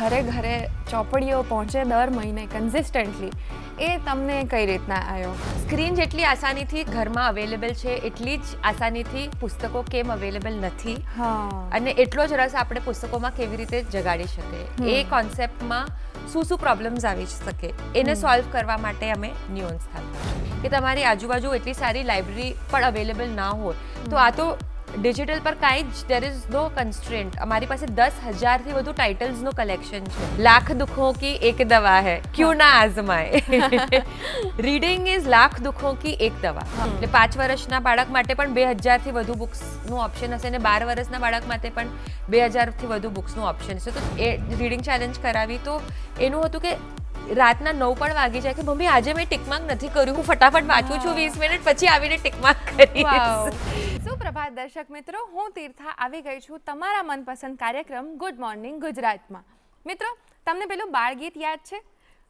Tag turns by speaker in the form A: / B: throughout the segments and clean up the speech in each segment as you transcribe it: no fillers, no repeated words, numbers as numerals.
A: ઘરે ઘરે ચોપડીઓ પહોંચે દર મહિને કન્સિસ્ટન્ટલી, એ તમને કઈ રીતના આવ્યો?
B: સ્ક્રીન જેટલી આસાનીથી ઘરમાં અવેલેબલ છે એટલી જ આસાનીથી પુસ્તકો કેમ અવેલેબલ નથી, અને એટલો જ રસ આપણે પુસ્તકોમાં કેવી રીતે જગાડી શકે, એ કોન્સેપ્ટમાં શું પ્રોબ્લેમ્સ આવી શકે એને સોલ્વ કરવા માટે અમે ન્યુઅન્સ સ્થાપ્યા કે તમારી આજુબાજુ એટલી સારી લાઇબ્રેરી પણ અવેલેબલ ના હોય તો આ તો ડિજિટલ પર કાંઈ જ દેર ઇઝ નો કન્સ્ટ્રેન્ટ. અમારી પાસે 10,000થી વધુ ટાઇટલ્સનું કલેક્શન છે. લાખ દુઃખોं की एक दवा है, क्यों ना आजमाए. રીડિંગ ઇઝ લાખ દુઃખોं की एक દવા. એટલે 5 વર્ષના બાળક માટે પણ 2,000થી વધુ બુક્સનું ઓપ્શન હશે અને 12 વર્ષના બાળક માટે પણ 2,000થી વધુ બુક્સનું ઓપ્શન હશે. તો એ રીડિંગ ચેલેન્જ કરાવી તો એનું હતું કે રાતના 9 પણ વાગી જાય કે મમ્મી આજે મેં ટિકમાર્ક નથી કર્યું, હું ફટાફટ વાંચું છું, 20 મિનિટ પછી આવીને ટિકમાર્ક કરીશ.
A: સુપ્રભાત દર્શક મિત્રો, હું તીર્થા આવી ગઈ છું તમારા મનપસંદ કાર્યક્રમ ગુડ મોર્નિંગ ગુજરાતમાં. મિત્રો, તમને પેલું બાળગીત યાદ છે?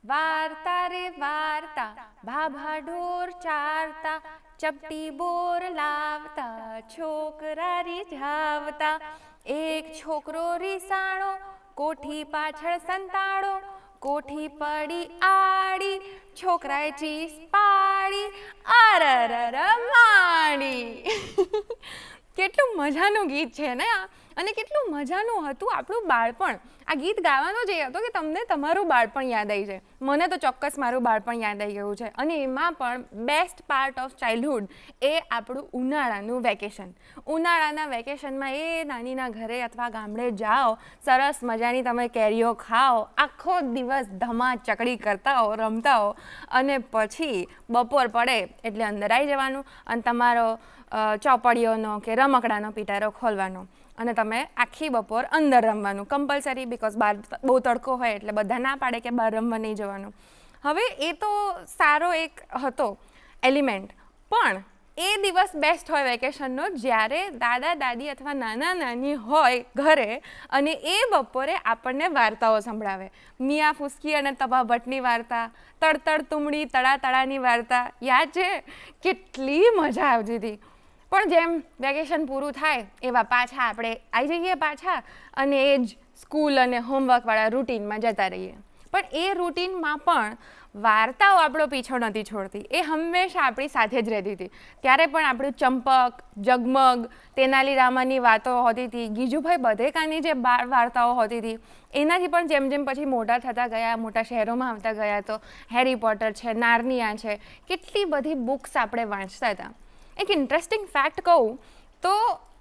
A: વાર્તા રે વાર્તા, ભાભા ઢોર ચારતા, ચપટી બોર લાવતા, છોકરા રીઝાવતા, એક છોકરો રીસાણો, કોઠી પાછળ સંતાડો, કોઠી પડી આડી, છોકરાએ ચીસ પાડી, અરરર માડી. કેટલું મજાનું ગીત છે ને આ, અને કેટલું મજાનું હતું આપણું બાળપણ. આ ગીત ગાવાનો જ એ હતો કે તમને તમારું બાળપણ યાદ આવી જાય. મને તો ચોક્કસ મારું બાળપણ યાદ આવી ગયું છે. અને એમાં પણ બેસ્ટ પાર્ટ ઓફ ચાઇલ્ડહુડ એ આપણું ઉનાળાનું વેકેશન. ઉનાળાના વેકેશનમાં એ નાનીના ઘરે અથવા ગામડે જાઓ, સરસ મજાની તમે કેરીઓ ખાઓ, આખો દિવસ ધમા ચકડી કરતા હો, રમતા હો, અને પછી બપોર પડે એટલે અંદર આવી જવાનું અને તમારો ચોપડીઓનો કે રમકડાનો પિટારો ખોલવાનો અને તમે આખી બપોર અંદર રમવાનું કમ્પલસરી, બિકોઝ બહાર બહુ તડકો હોય એટલે બધા ના પાડે કે બહાર રમવા નહીં જવાનું. હવે એ તો સારો એક હતો એલિમેન્ટ, પણ એ દિવસ બેસ્ટ હોય વેકેશનનો જ્યારે દાદા દાદી અથવા નાના નાની હોય ઘરે અને એ બપોરે આપણને વાર્તાઓ સંભળાવે. મિયા ફુસકી અને તબા ભટ્ટની વાર્તા, તડતડ તુમડી તળા તળાની વાર્તા યાદ છે? કેટલી મજા આવતી હતી. પણ જેમ વેકેશન પૂરું થાય એવા પાછા આપણે આવી જઈએ પાછા અને એ જ સ્કૂલ અને હોમવર્કવાળા રૂટીનમાં જતા રહીએ. પણ એ રૂટીનમાં પણ વાર્તાઓ આપણો પીછો નથી છોડતી, એ હંમેશા આપણી સાથે જ રહેતી હતી. ત્યારે પણ આપણું ચંપક, જગમગ, તેનાલી રામાની વાતો હોતી હતી, ગીજુભાઈ બધેકાની જે વાર્તાઓ હોતી હતી, એનાથી પણ જેમ જેમ પછી મોટા થતા ગયા, મોટા શહેરોમાં આવતા ગયા તો હેરી પોટર છે, નાર્નિયા છે, કેટલી બધી બુક્સ આપણે વાંચતા હતા. એક ઇન્ટરેસ્ટિંગ ફેક્ટ કહું તો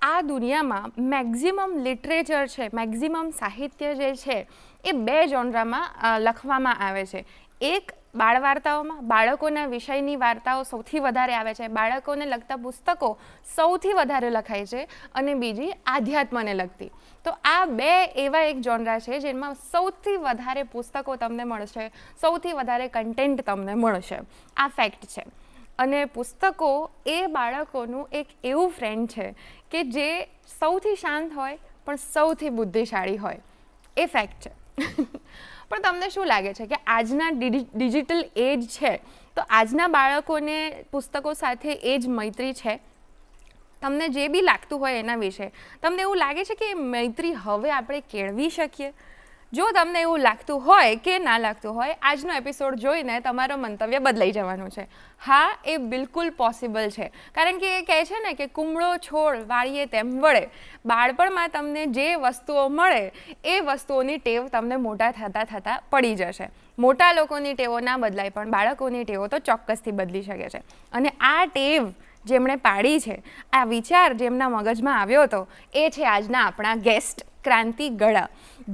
A: આ દુનિયામાં મેક્ઝિમમ લિટરેચર છે, મેક્ઝિમમ સાહિત્ય જે છે એ 2 જોનરામાં લખવામાં આવે છે. એક બાળ વાર્તાઓમાં, બાળકોના વિષયની વાર્તાઓ સૌથી વધારે આવે છે, બાળકોને લગતા પુસ્તકો સૌથી વધારે લખાય છે, અને બીજી આધ્યાત્મને લગતી. તો આ 2 એવા એક જોનરા છે જેમાં સૌથી વધારે પુસ્તકો તમને મળશે, સૌથી વધારે કન્ટેન્ટ તમને મળશે. આ ફેક્ટ છે. અને પુસ્તકો એ બાળકોનું એક એવું ફ્રેન્ડ છે કે જે સૌથી શાંત હોય પણ સૌથી બુદ્ધિશાળી હોય. એ ફેક્ટ છે. પણ તમને શું લાગે છે કે આજના ડિજિટલ એજ છે તો આજના બાળકોને પુસ્તકો સાથે એ જ મૈત્રી છે? તમને જે બી લાગતું હોય એના વિશે તમને એવું લાગે છે કે એ મૈત્રી હવે આપણે કેળવી શકીએ? જો તમને એવું લાગતું હોય કે ના લાગતું હોય, આજનો એપિસોડ જોઈને તમારો મંતવ્ય બદલાઈ જવાનું છે. હા, એ બિલકુલ પોસિબલ છે. કારણ કે એ કહે છે ને કે કુમળો છોડ વાળીએ તેમ વળે. બાળપણમાં તમને જે વસ્તુઓ મળે એ વસ્તુઓની ટેવ તમને મોટા થતાં થતાં પડી જશે. મોટા લોકોની ટેવો ના બદલાય પણ બાળકોની ટેવો તો ચોક્કસથી બદલી શકે છે. અને આ ટેવ જેમણે પાડી છે, આ વિચાર જેમના મગજમાં આવ્યો હતો, એ છે આજના આપણા ગેસ્ટ ક્રાંતિ ગળા,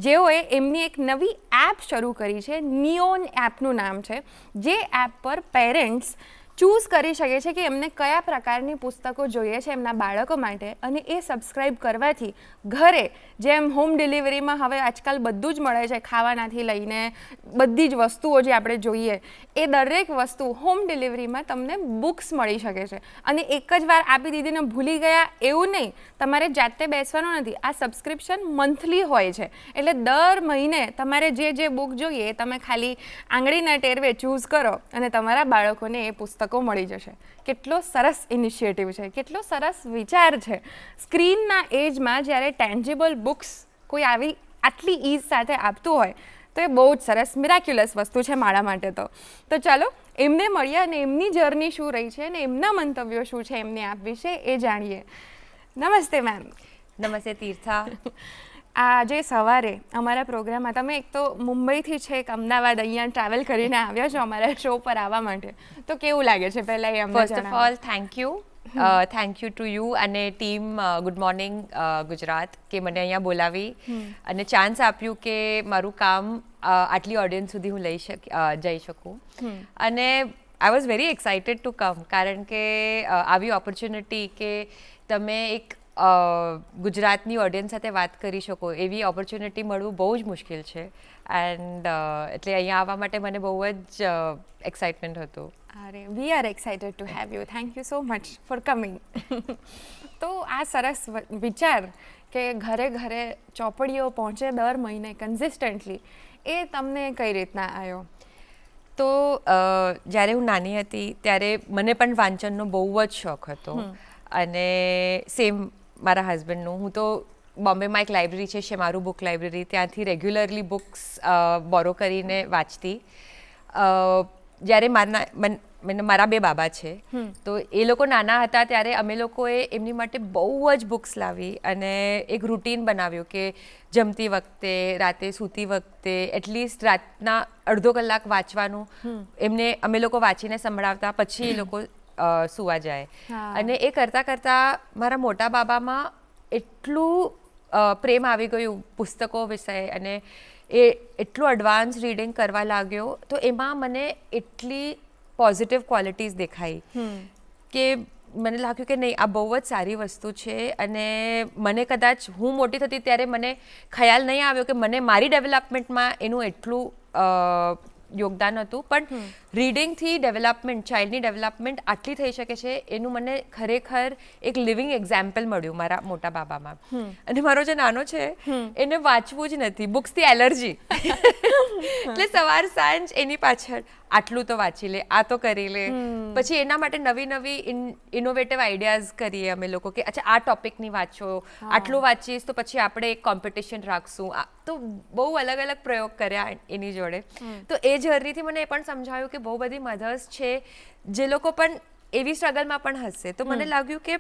A: જેઓએ એમની એક નવી એપ શરૂ કરી છે. નિયોન એપનું નામ છે, જે એપ પર પેરેન્ટ્સ ચૂઝ કરી શકે છે કે એમને કયા પ્રકારની પુસ્તકો જોઈએ છે એમના બાળકો માટે, અને એ સબસ્ક્રાઈબ કરવાથી ઘરે જેમ હોમ ડિલિવરીમાં હવે આજકાલ બધું જ મળે છે, ખાવાનાથી લઈને બધી જ વસ્તુઓ જે આપણે જોઈએ એ દરેક વસ્તુ હોમ ડિલિવરીમાં તમને બુક્સ મળી શકે છે. અને એક જ વાર આપી દીધીને ભૂલી ગયા એવું નહીં, તમારે જાતે બેસવાનું નથી. આ સબસ્ક્રિપ્શન મંથલી હોય છે, એટલે દર મહિને તમારે જે બુક જોઈએ તમે ખાલી આંગળીના ટેરવે ચૂઝ કરો અને તમારા બાળકોને એ પુસ્તકો મળી જશે. કેટલો સરસ ઇનિશિયેટિવ છે, કેટલો સરસ વિચાર છે. સ્ક્રીનના એજમાં જ્યારે ટેન્જિબલ બુક્સ કોઈ આવી આટલી ઇઝ સાથે આપતું હોય તો એ બહુ જ સરસ મિરાક્યુલસ વસ્તુ છે મારા માટે. તો ચાલો એમને મળીએ અને એમની જર્ની શું રહી છે અને એમના મંતવ્યો શું છે એમની આપ વિશે એ જાણીએ. નમસ્તે મેમ.
B: નમસ્તે તીર્થા.
A: આજે સવારે અમારા પ્રોગ્રામમાં તમે એક તો મુંબઈથી છેક અમદાવાદ અહીંયા ટ્રાવેલ કરીને આવ્યા છો અમારા શો પર આવવા માટે, તો કેવું લાગે છે પહેલાં એ અમને
B: first of all thank you to you અને ટીમ ગુડ મોર્નિંગ ગુજરાત કે મને અહીંયા બોલાવી અને ચાન્સ આપ્યું કે મારું કામ આટલી ઓડિયન્સ સુધી હું જઈ શકું. અને I was very excited to come, કારણ કે આવી ઓપોર્ચ્યુનિટી કે તમે એક ગુજરાતની ઓડિયન્સ સાથે વાત કરી શકો એવી ઓપોર્ચ્યુનિટી મળવું બહુ જ મુશ્કેલ છે. એન્ડ એટલે અહીંયા આવવા માટે મને બહુ જ એક્સાઇટમેન્ટ હતું.
A: અરે we are excited to have you. Thank you so much for coming. તો આ સરસ વિચાર કે ઘરે ઘરે ચોપડીઓ પહોંચે દર મહિને કન્સિસ્ટન્ટલી, એ તમને કઈ રીતના આવ્યો?
B: તો જ્યારે હું નાની હતી ત્યારે મને પણ વાંચનનો બહુ જ શોખ હતો. અને સેમ મારા હસબન્ડનું. હું તો બોમ્બેમાં એક લાઇબ્રેરી છે શેમારુ બુક લાઇબ્રેરી, ત્યાંથી રેગ્યુલરલી બુક્સ બોરો કરીને વાંચતી. જ્યારે મારા બે બાબા છે, તો એ લોકો નાના હતા ત્યારે અમે લોકોએ એમની માટે બહુ જ બુક્સ લાવી અને એક રૂટીન બનાવ્યું કે જમતી વખતે, રાતે સૂતી વખતે એટલીસ્ટ રાતના અડધો કલાક વાંચવાનું. એમને અમે લોકો વાંચીને સંભળાવતા, પછી એ લોકો સુવા જાય. અને એ કરતાં કરતાં મારા મોટા બાબામાં એટલું પ્રેમ આવી ગયું પુસ્તકો વિશે અને એ એટલું એડવાન્સ રીડિંગ કરવા લાગ્યો. તો એમાં મને એટલી પોઝિટિવ ક્વોલિટીઝ દેખાઈ કે મને લાગ્યું કે નહીં, આ બહુ જ સારી વસ્તુ છે. અને મને કદાચ હું મોટી થતી ત્યારે મને ખ્યાલ નહીં આવ્યો કે મને મારી ડેવલપમેન્ટમાં એનું એટલું યોગદાન હતું. પણ રીડિંગથી ડેવલપમેન્ટ, ચાઇલ્ડની ડેવલપમેન્ટ આટલી થઈ શકે છે એનું મને ખરેખર એક લિવિંગ એક્ઝામ્પલ મળ્યું મારા મોટા બાબામાં. અને મારો જે નાનો છે એને વાંચવું જ નથી, બુક્સથી એલર્જી. એટલે સવાર સાંજ એની પાછળ આટલું તો વાંચી લે, આ તો કરી લે. પછી એના માટે નવી નવી ઇનોવેટિવ આઈડિયાઝ કરીએ અમે લોકો કે અચ્છા આ ટોપિકની વાંચો, આટલું વાંચીશ તો પછી આપણે એક કોમ્પિટિશન રાખશું. તો બહુ અલગ અલગ પ્રયોગ કર્યા એની જોડે. તો એ જર્નીથી મને એ પણ સમજાયું કે બહુ બધી મધર્સ છે જે લોકો પણ એવી સ્ટ્રગલમાં પણ હશે. તો મને લાગ્યું કે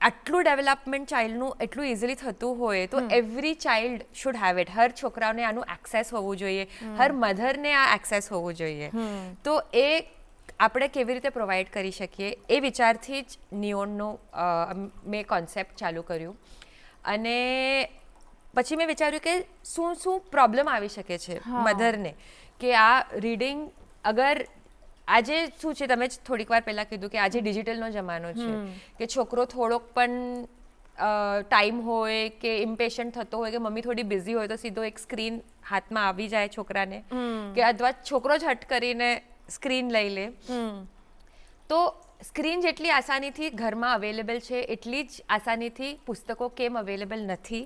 B: આટલું ડેવલપમેન્ટ ચાઇલ્ડનું એટલું ઇઝીલી થતું હોય તો every child should have it. હર છોકરાઓને આનું એક્સેસ હોવું જોઈએ, હર મધરને આ એક્સેસ હોવું જોઈએ. તો એ આપણે કેવી રીતે પ્રોવાઈડ કરી શકીએ એ વિચારથી જ નિયોનનો મેં કોન્સેપ્ટ ચાલુ કર્યું. અને પછી મેં વિચાર્યું કે શું શું પ્રોબ્લેમ આવી શકે છે મધરને, કે આ રીડિંગ અગર આજે શું છે, તમે જ થોડીક વાર પહેલાં કીધું કે આજે ડિજિટલનો જમાનો છે કે છોકરો થોડોક પણ ટાઈમ હોય કે ઇમ્પેશન્ટ થતો હોય કે મમ્મી થોડી બિઝી હોય તો સીધો એક સ્ક્રીન હાથમાં આવી જાય છોકરાને, કે અથવા છોકરો જ હટ કરીને સ્ક્રીન લઈ લે. તો સ્ક્રીન જેટલી આસાનીથી ઘરમાં અવેલેબલ છે એટલી જ આસાનીથી પુસ્તકો કેમ અવેલેબલ નથી,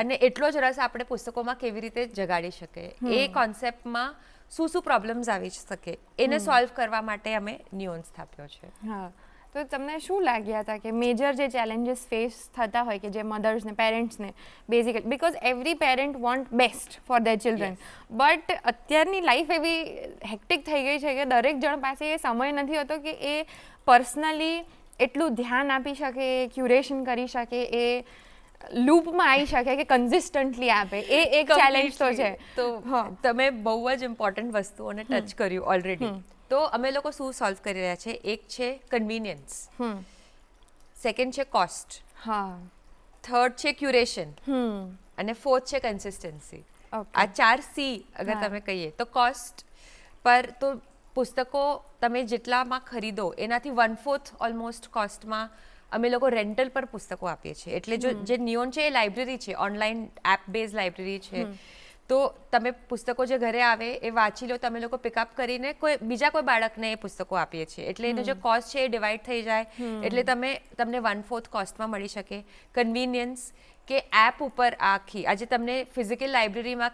B: અને એટલો જ રસ આપણે પુસ્તકોમાં કેવી રીતે જગાડી શકીએ એ કોન્સેપ્ટમાં શું શું પ્રોબ્લેમ્સ આવી શકે એને સોલ્વ કરવા માટે અમે નિયોન સ્થાપ્યો છે.
A: હા, તો તમને શું લાગ્યા હતા કે મેજર જે ચેલેન્જીસ ફેસ થતા હોય કે જે મધર્સને, પેરેન્ટ્સને basically, because every parent want best for their children, but અત્યારની લાઈફ એવી હેક્ટિક થઈ ગઈ છે કે દરેક જણ પાસે એ સમય નથી હોતો કે એ પર્સનલી એટલું ધ્યાન આપી શકે, ક્યુરેશન કરી શકે, એ લૂપમાં આવી શકે કે કન્સિસ્ટન્ટલી આપે. એ એક ચેલેન્જ તો છે.
B: તો તમે બહુ જ ઇમ્પોર્ટન્ટ વસ્તુઓને ટચ કર્યું ઓલરેડી. તો અમે લોકો શું સોલ્વ કરી રહ્યા છે, એક છે કન્વીનિયન્સ, સેકન્ડ છે કોસ્ટ, થર્ડ છે ક્યુરેશન, અને ફોર્થ છે કન્સિસ્ટન્સી. આ 4 C અગર તમે કહીએ તો કોસ્ટ પર તો પુસ્તકો તમે જેટલામાં ખરીદો એનાથી 1/4 ઓલમોસ્ટ કોસ્ટમાં અમે લોકો રેન્ટલ પર પુસ્તકો આપીએ છીએ. એટલે જે નિયોન છે એ લાઇબ્રેરી છે, ઓનલાઈન એપ બેઝ લાઇબ્રેરી છે. તો તમે પુસ્તકો જે ઘરે આવે એ વાંચી લો, તમે લોકો પિકઅપ કરીને બીજા કોઈ બાળકને એ પુસ્તકો આપીએ છીએ. એટલે એનો જે કોસ્ટ છે એ ડિવાઈડ થઈ જાય, એટલે તમને 1/4 કોસ્ટમાં મળી શકે. કન્વીનિયન્સ કે એપ ઉપર આખી આજે તમને ફિઝિકલ લાઇબ્રેરીમાં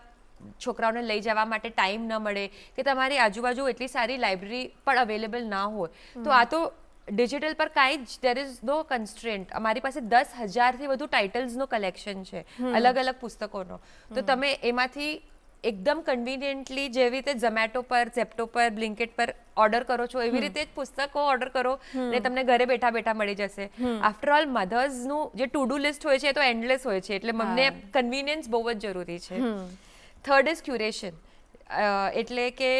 B: છોકરાઓને લઈ જવા માટે ટાઈમ ન મળે કે તમારી આજુબાજુ એટલી સારી લાઇબ્રેરી પણ અવેલેબલ ના હોય, તો આ તો ડિજિટલ પર કાંઈ જ દેર ઇઝ નો કન્સ્ટ્રેન્ટ. અમારી પાસે 10,000થી વધુ ટાઇટલ્સનો કલેક્શન છે અલગ અલગ પુસ્તકોનો. તો તમે એમાંથી એકદમ કન્વિનિયન્ટલી જેવી રીતે ઝોમેટો પર, ઝેપ્ટો પર, બ્લિંકિટ પર ઓર્ડર કરો છો એવી રીતે જ પુસ્તકો ઓર્ડર કરો ને તમને ઘરે બેઠા બેઠા મળી જશે. આફ્ટર ઓલ મધર્સનું જે ટુ ડુ લિસ્ટ હોય છે એ તો એન્ડલેસ હોય છે, એટલે મને કન્વિનિયન્સ બહુ જ જરૂરી છે. થર્ડ ઇઝ ક્યુરેશન, એટલે કે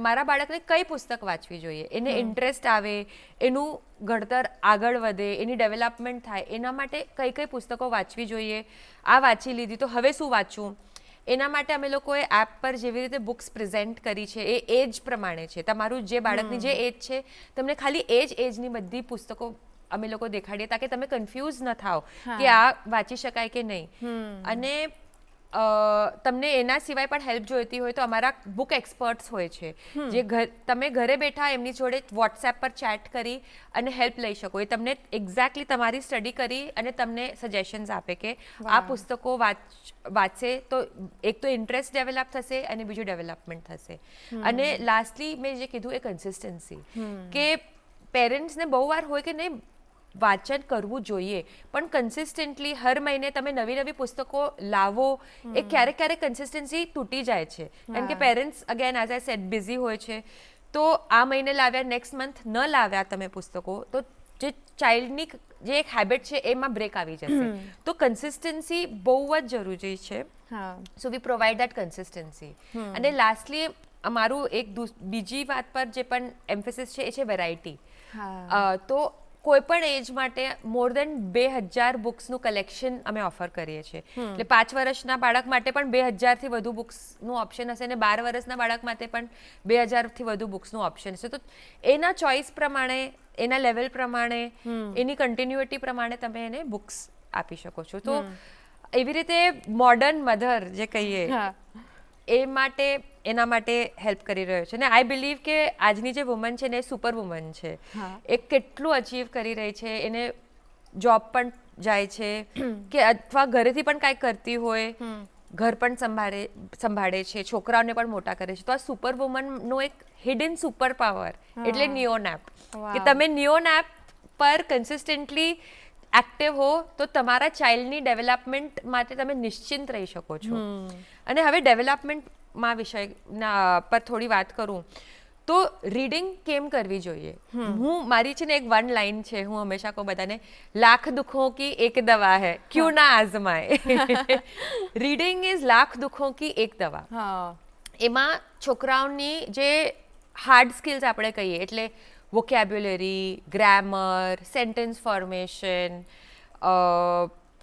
B: મારા બાળકને કઈ પુસ્તક વાંચવી જોઈએ, એને ઇન્ટરેસ્ટ આવે, એનું ઘડતર આગળ વધે, એની ડેવલપમેન્ટ થાય, એના માટે કઈ કઈ પુસ્તકો વાંચવી જોઈએ. આ વાંચી લીધી તો હવે શું વાંચવું, એના માટે અમે લોકોએ એપ પર જેવી રીતે બુક્સ પ્રેઝન્ટ કરી છે એ એજ પ્રમાણે છે. તમારું જે બાળકની જે એજ છે તમને ખાલી એજની બધી પુસ્તકો અમે લોકો દેખાડીએ તાકે તમે કન્ફ્યુઝ ન થાઓ કે આ વાંચી શકાય કે નહીં. અને તમને એના સિવાય પણ હેલ્પ જોઈતી હોય તો અમારા બુક એક્સપર્ટ્સ હોય છે જે તમે ઘરે બેઠા એમની જોડે વોટ્સએપ પર ચેટ કરી અને હેલ્પ લઈ શકો. એ તમને એક્ઝેક્ટલી તમારી સ્ટડી કરી અને તમને સજેશન્સ આપે કે આ પુસ્તકો વાંચશે તો એક તો ઇન્ટરેસ્ટ ડેવલપ થશે અને બીજું ડેવલપમેન્ટ થશે. અને લાસ્ટલી મેં જે કીધું એ કન્સિસ્ટન્સી, કે પેરેન્ટ્સને બહુ વાર હોય કે નહીં વાંચન કરવું જોઈએ પણ કન્સિસ્ટન્ટલી હર મહિને તમે નવી નવી પુસ્તકો લાવો, એ ક્યારેક ક્યારેક કન્સિસ્ટન્સી તૂટી જાય છે કારણ કે parents again as I sad busy હોય છે. તો આ મહિને લાવ્યા, નેક્સ્ટ મંથ ન લાવ્યા તમે પુસ્તકો તો જે ચાઇલ્ડની જે એક હેબિટ છે એમાં બ્રેક આવી જશે. તો કન્સિસ્ટન્સી બહુ જ જરૂરી છે. સો વી પ્રોવાઈડ દેટ કન્સિસ્ટન્સી. અને લાસ્ટલી અમારું એક બીજી વાત પર જે પણ એમ્ફેસિસ છે એ છે વેરાયટી. તો કોઈ પણ એજ માટે મોર દેન 2,000 બુક્સનું કલેક્શન અમે ઓફર કરીએ છીએ. એટલે 5 વર્ષના બાળક માટે પણ 2,000થી વધુ બુક્સનું ઓપ્શન હશે અને 12 વર્ષના બાળક માટે પણ 2,000થી વધુ બુક્સનું ઓપ્શન હશે. તો એના ચોઇસ પ્રમાણે, એના લેવલ પ્રમાણે, એની કન્ટિન્યુટી પ્રમાણે તમે એને બુક્સ આપી શકો છો. તો એવી રીતે મોડર્ન મધર જે કહીએ એ માટે એના માટે હેલ્પ કરી રહ્યો છે. અને આઈ બિલીવ કે આજની જે વુમન છે ને એ સુપર વુમન છે. એ કેટલું અચીવ કરી રહી છે, એને જોબ પણ જાય છે કે અથવા ઘરેથી પણ કાંઈક કરતી હોય, ઘર પણ સંભાળે છે, છોકરાઓને પણ મોટા કરે છે. તો આ સુપર વુમનનો એક હિડન સુપર પાવર એટલે નિયોનેપ, કે તમે નિયોનેપ પર કન્સિસ્ટન્ટલી એક્ટિવ હો તો તમારા ચાઇલ્ડની ડેવલપમેન્ટ માટે તમે નિશ્ચિંત રહી શકો છો. અને હવે ડેવલપમેન્ટમાં વિષયના પર થોડી વાત કરું તો રીડિંગ કેમ કરવી જોઈએ. મારી છે ને એક વન લાઈન છે, હું હંમેશા કહું બધાને, લાખ દુઃખોं की एक दवा है क्यों ना आजमाए. રીડિંગ ઇઝ લાખ દુઃખોं की एक दवा. એમાં છોકરાઓની જે હાર્ડ સ્કિલ્સ આપણે કહીએ એટલે વોકેબ્યુલરી, ગ્રામર, સેન્ટેન્સ ફોર્મેશન,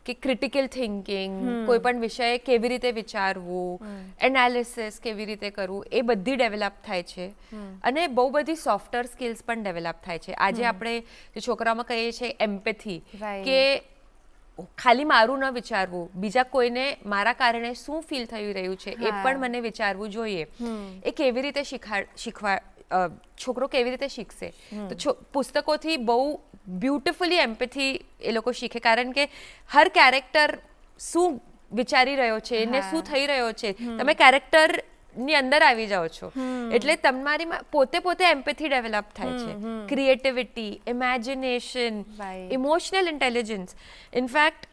B: કે ક્રિટિકલ થિંકિંગ, કોઈ પણ વિષય કેવી રીતે વિચારવું, એનાલિસિસ કેવી રીતે કરવું, એ બધી ડેવલપ થાય છે. અને બહુ બધી સોફ્ટવેર સ્કિલ્સ પણ ડેવલપ થાય છે. આજે આપણે જે છોકરાઓમાં કહીએ છીએ એમ્પેથી, કે ખાલી મારું ન વિચારવું, બીજા કોઈને મારા કારણે શું ફીલ થઈ રહ્યું છે એ પણ મને વિચારવું જોઈએ. એ કેવી રીતે છોકરો કેવી રીતે શીખશે? તો પુસ્તકોથી બહુ બ્યુટિફુલી એમ્પેથી એ લોકો શીખે, કારણ કે હર કેરેક્ટર શું વિચારી રહ્યો છે, એને શું થઈ રહ્યો છે, તમે કેરેક્ટરની અંદર આવી જાઓ છો એટલે તમારી પોતે એમ્પેથી ડેવલપ થાય છે. Creativity, imagination, emotional intelligence. In fact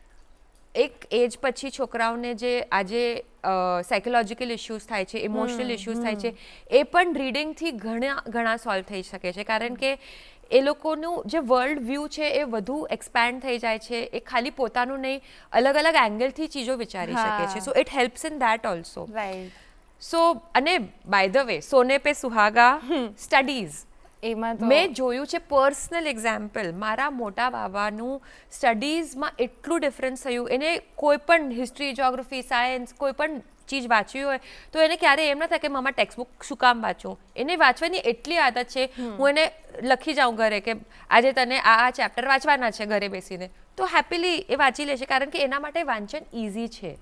B: એક એજ પછી છોકરાઓને જે આજે સાયકોલોજીકલ ઇશ્યુઝ થાય છે, ઇમોશનલ ઇશ્યુઝ થાય છે, એ પણ રીડિંગથી ઘણા સોલ્વ થઈ શકે છે. કારણ કે એ લોકોનું જે વર્લ્ડ વ્યૂ છે એ વધુ એક્સપેન્ડ થઈ જાય છે. એ ખાલી પોતાનું નહીં, અલગ અલગ એંગલથી ચીજો વિચારી શકે છે. So it helps in that also. So અને બાય ધ વે, સોને પે સુહાગા સ્ટડીઝ, એમાં મેં જોયું છે પર્સનલ એક્ઝામ્પલ, મારા મોટા બાબાનું સ્ટડીઝમાં એટલું ડિફરન્સ થયું. એને કોઈ પણ હિસ્ટ્રી, જ્યોગ્રાફી, સાયન્સ કોઈ પણ ચીજ વાંચવી હોય તો એને ક્યારે એમ ન થાય કે મમ્મા ટેક્સ્ટબુક શું કામ વાંચું. એને વાંચવાની એટલી આદત છે, હું એને લખી જાઉં ઘરે કે આજે તને આ ચેપ્ટર વાંચવાના છે ઘરે બેસીને, તો હેપીલી એ વાંચી લે છે. કારણ કે એના માટે વાંચન ઇઝી છે.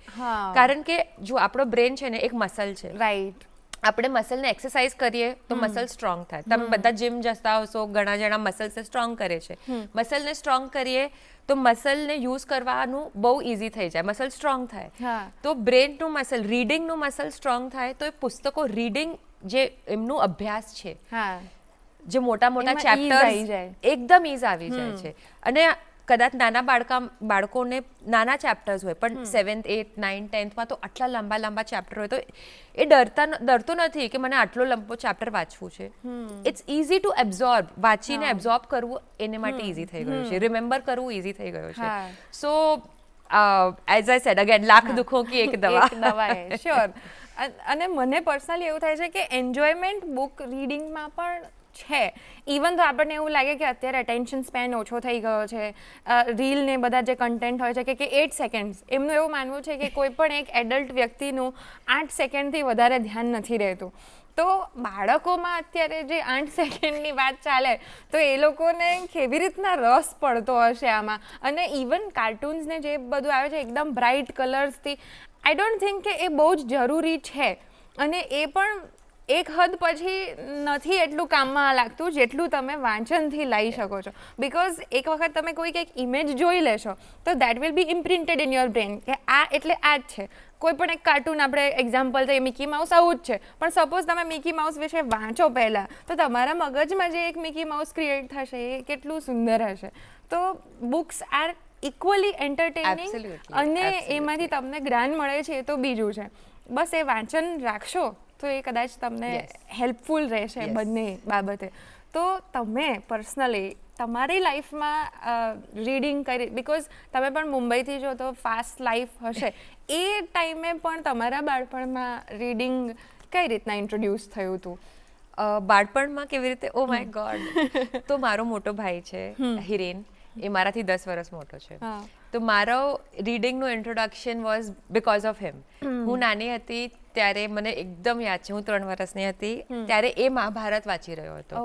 B: કારણ કે જો આપણો બ્રેન છે ને એક મસલ છે, રાઈટ. આપણે મસલને એક્સરસાઇઝ કરીએ તો મસલ સ્ટ્રોંગ થાય. તમે બધા જીમ જતા હશો, ઘણા જણા મસલ્સને સ્ટ્રોંગ કરે છે. મસલને સ્ટ્રોંગ કરીએ તો મસલને યુઝ કરવાનું બહુ ઇઝી થઈ જાય, મસલ સ્ટ્રોંગ થાય. તો બ્રેનનું મસલ, રીડિંગનું મસલ સ્ટ્રોંગ થાય તો એ પુસ્તકો, રીડિંગ જે એમનું અભ્યાસ છે, જે મોટા મોટા
A: એમાં ease આવી
B: ચેપ્ટર્સ
A: જાય.
B: એકદમ ઈઝ આવી જાય છે. અને કદાચ નાના બાળકોને નાના ચેપ્ટર્સ હોય પણ 7th 8th 9th 10thમાં તો આટલા લાંબા ચેપ્ટર હોય તો એ ડરતો નથી કે મને આટલો લાંબો ચેપ્ટર વાંચવું છે. It's easy to absorb. વાંચીને એબ્ઝોર્બ કરવું એને માટે ઇઝી થઈ ગયું છે. રિમેમ્બર કરવું ઇઝી થઈ ગયું છે. So as I said again lakh દુઃખો કી એક દવા.
A: એક દવા હે શ્યોર. અને મને પર્સનલી એવું થાય છે કે એન્જોયમેન્ટ બુક રીડિંગમાં પણ છે. ઇવન તો આપણને એવું લાગે કે અત્યારે અટેન્શન સ્પેન ઓછો થઈ ગયો છે. રીલ ને બધા જે કન્ટેન્ટ હોય છે કે 8 સેકન્ડ્સ, એમનું એવું માનવું છે કે કોઈ પણ એક એડલ્ટ વ્યક્તિનું 8 સેકન્ડથી વધારે ધ્યાન નથી રહેતું. તો બાળકોમાં અત્યારે જે 8 સેકન્ડની વાત ચાલે તો એ લોકોને કેવી રીતના રસ પડતો હશે આમાં. અને ઇવન કાર્ટૂન્સ ને જે બધું આવે છે એકદમ બ્રાઇટ કલર્સથી, આઈ ડોન્ટ થિંક કે એ બહુ જ જરૂરી છે. અને એ પણ એક હદ પછી નથી એટલું કામમાં લાગતું જેટલું તમે વાંચનથી લઈ શકો છો. બિકોઝ એક વખત તમે કોઈ કંઈક ઇમેજ જોઈ લેશો તો that will be imprinted in your brain કે આ એટલે આ જ છે. કોઈ પણ એક કાર્ટૂન આપણે એક્ઝામ્પલ છે મિકી માઉસ આવું જ છે, પણ સપોઝ તમે મિકી માઉસ વિશે વાંચો પહેલાં તો તમારા મગજમાં જે એક મિકી માઉસ ક્રિએટ થશે એ કેટલું સુંદર હશે. તો બુક્સ આર ઇક્વલી એન્ટરટેનિંગ અને એમાંથી તમને જ્ઞાન મળે છે એ તો બીજું છે. બસ એ વાંચન રાખશો તો એ કદાચ તમને હેલ્પફુલ રહેશે બંને બાબતે. તો તમે પર્સનલી તમારી લાઈફમાં રીડિંગ કરી, બિકોઝ તમે પણ મુંબઈથી જો તો ફાસ્ટ લાઈફ હશે, એ ટાઈમે પણ તમારા બાળપણમાં રીડિંગ કઈ રીતના ઇન્ટ્રોડ્યુસ થયું હતું?
B: બાળપણમાં કેવી રીતે? Oh my God. તો મારો મોટો ભાઈ છે હિરેન, એ મારાથી 10 વર્ષ મોટો છે. તો મારો રીડિંગનું introduction was because of him. હું નાની હતી ત્યારે મને એકદમ યાદ છે, હું 3 વર્ષની હતી ત્યારે એ મહાભારત વાંચી રહ્યો હતો.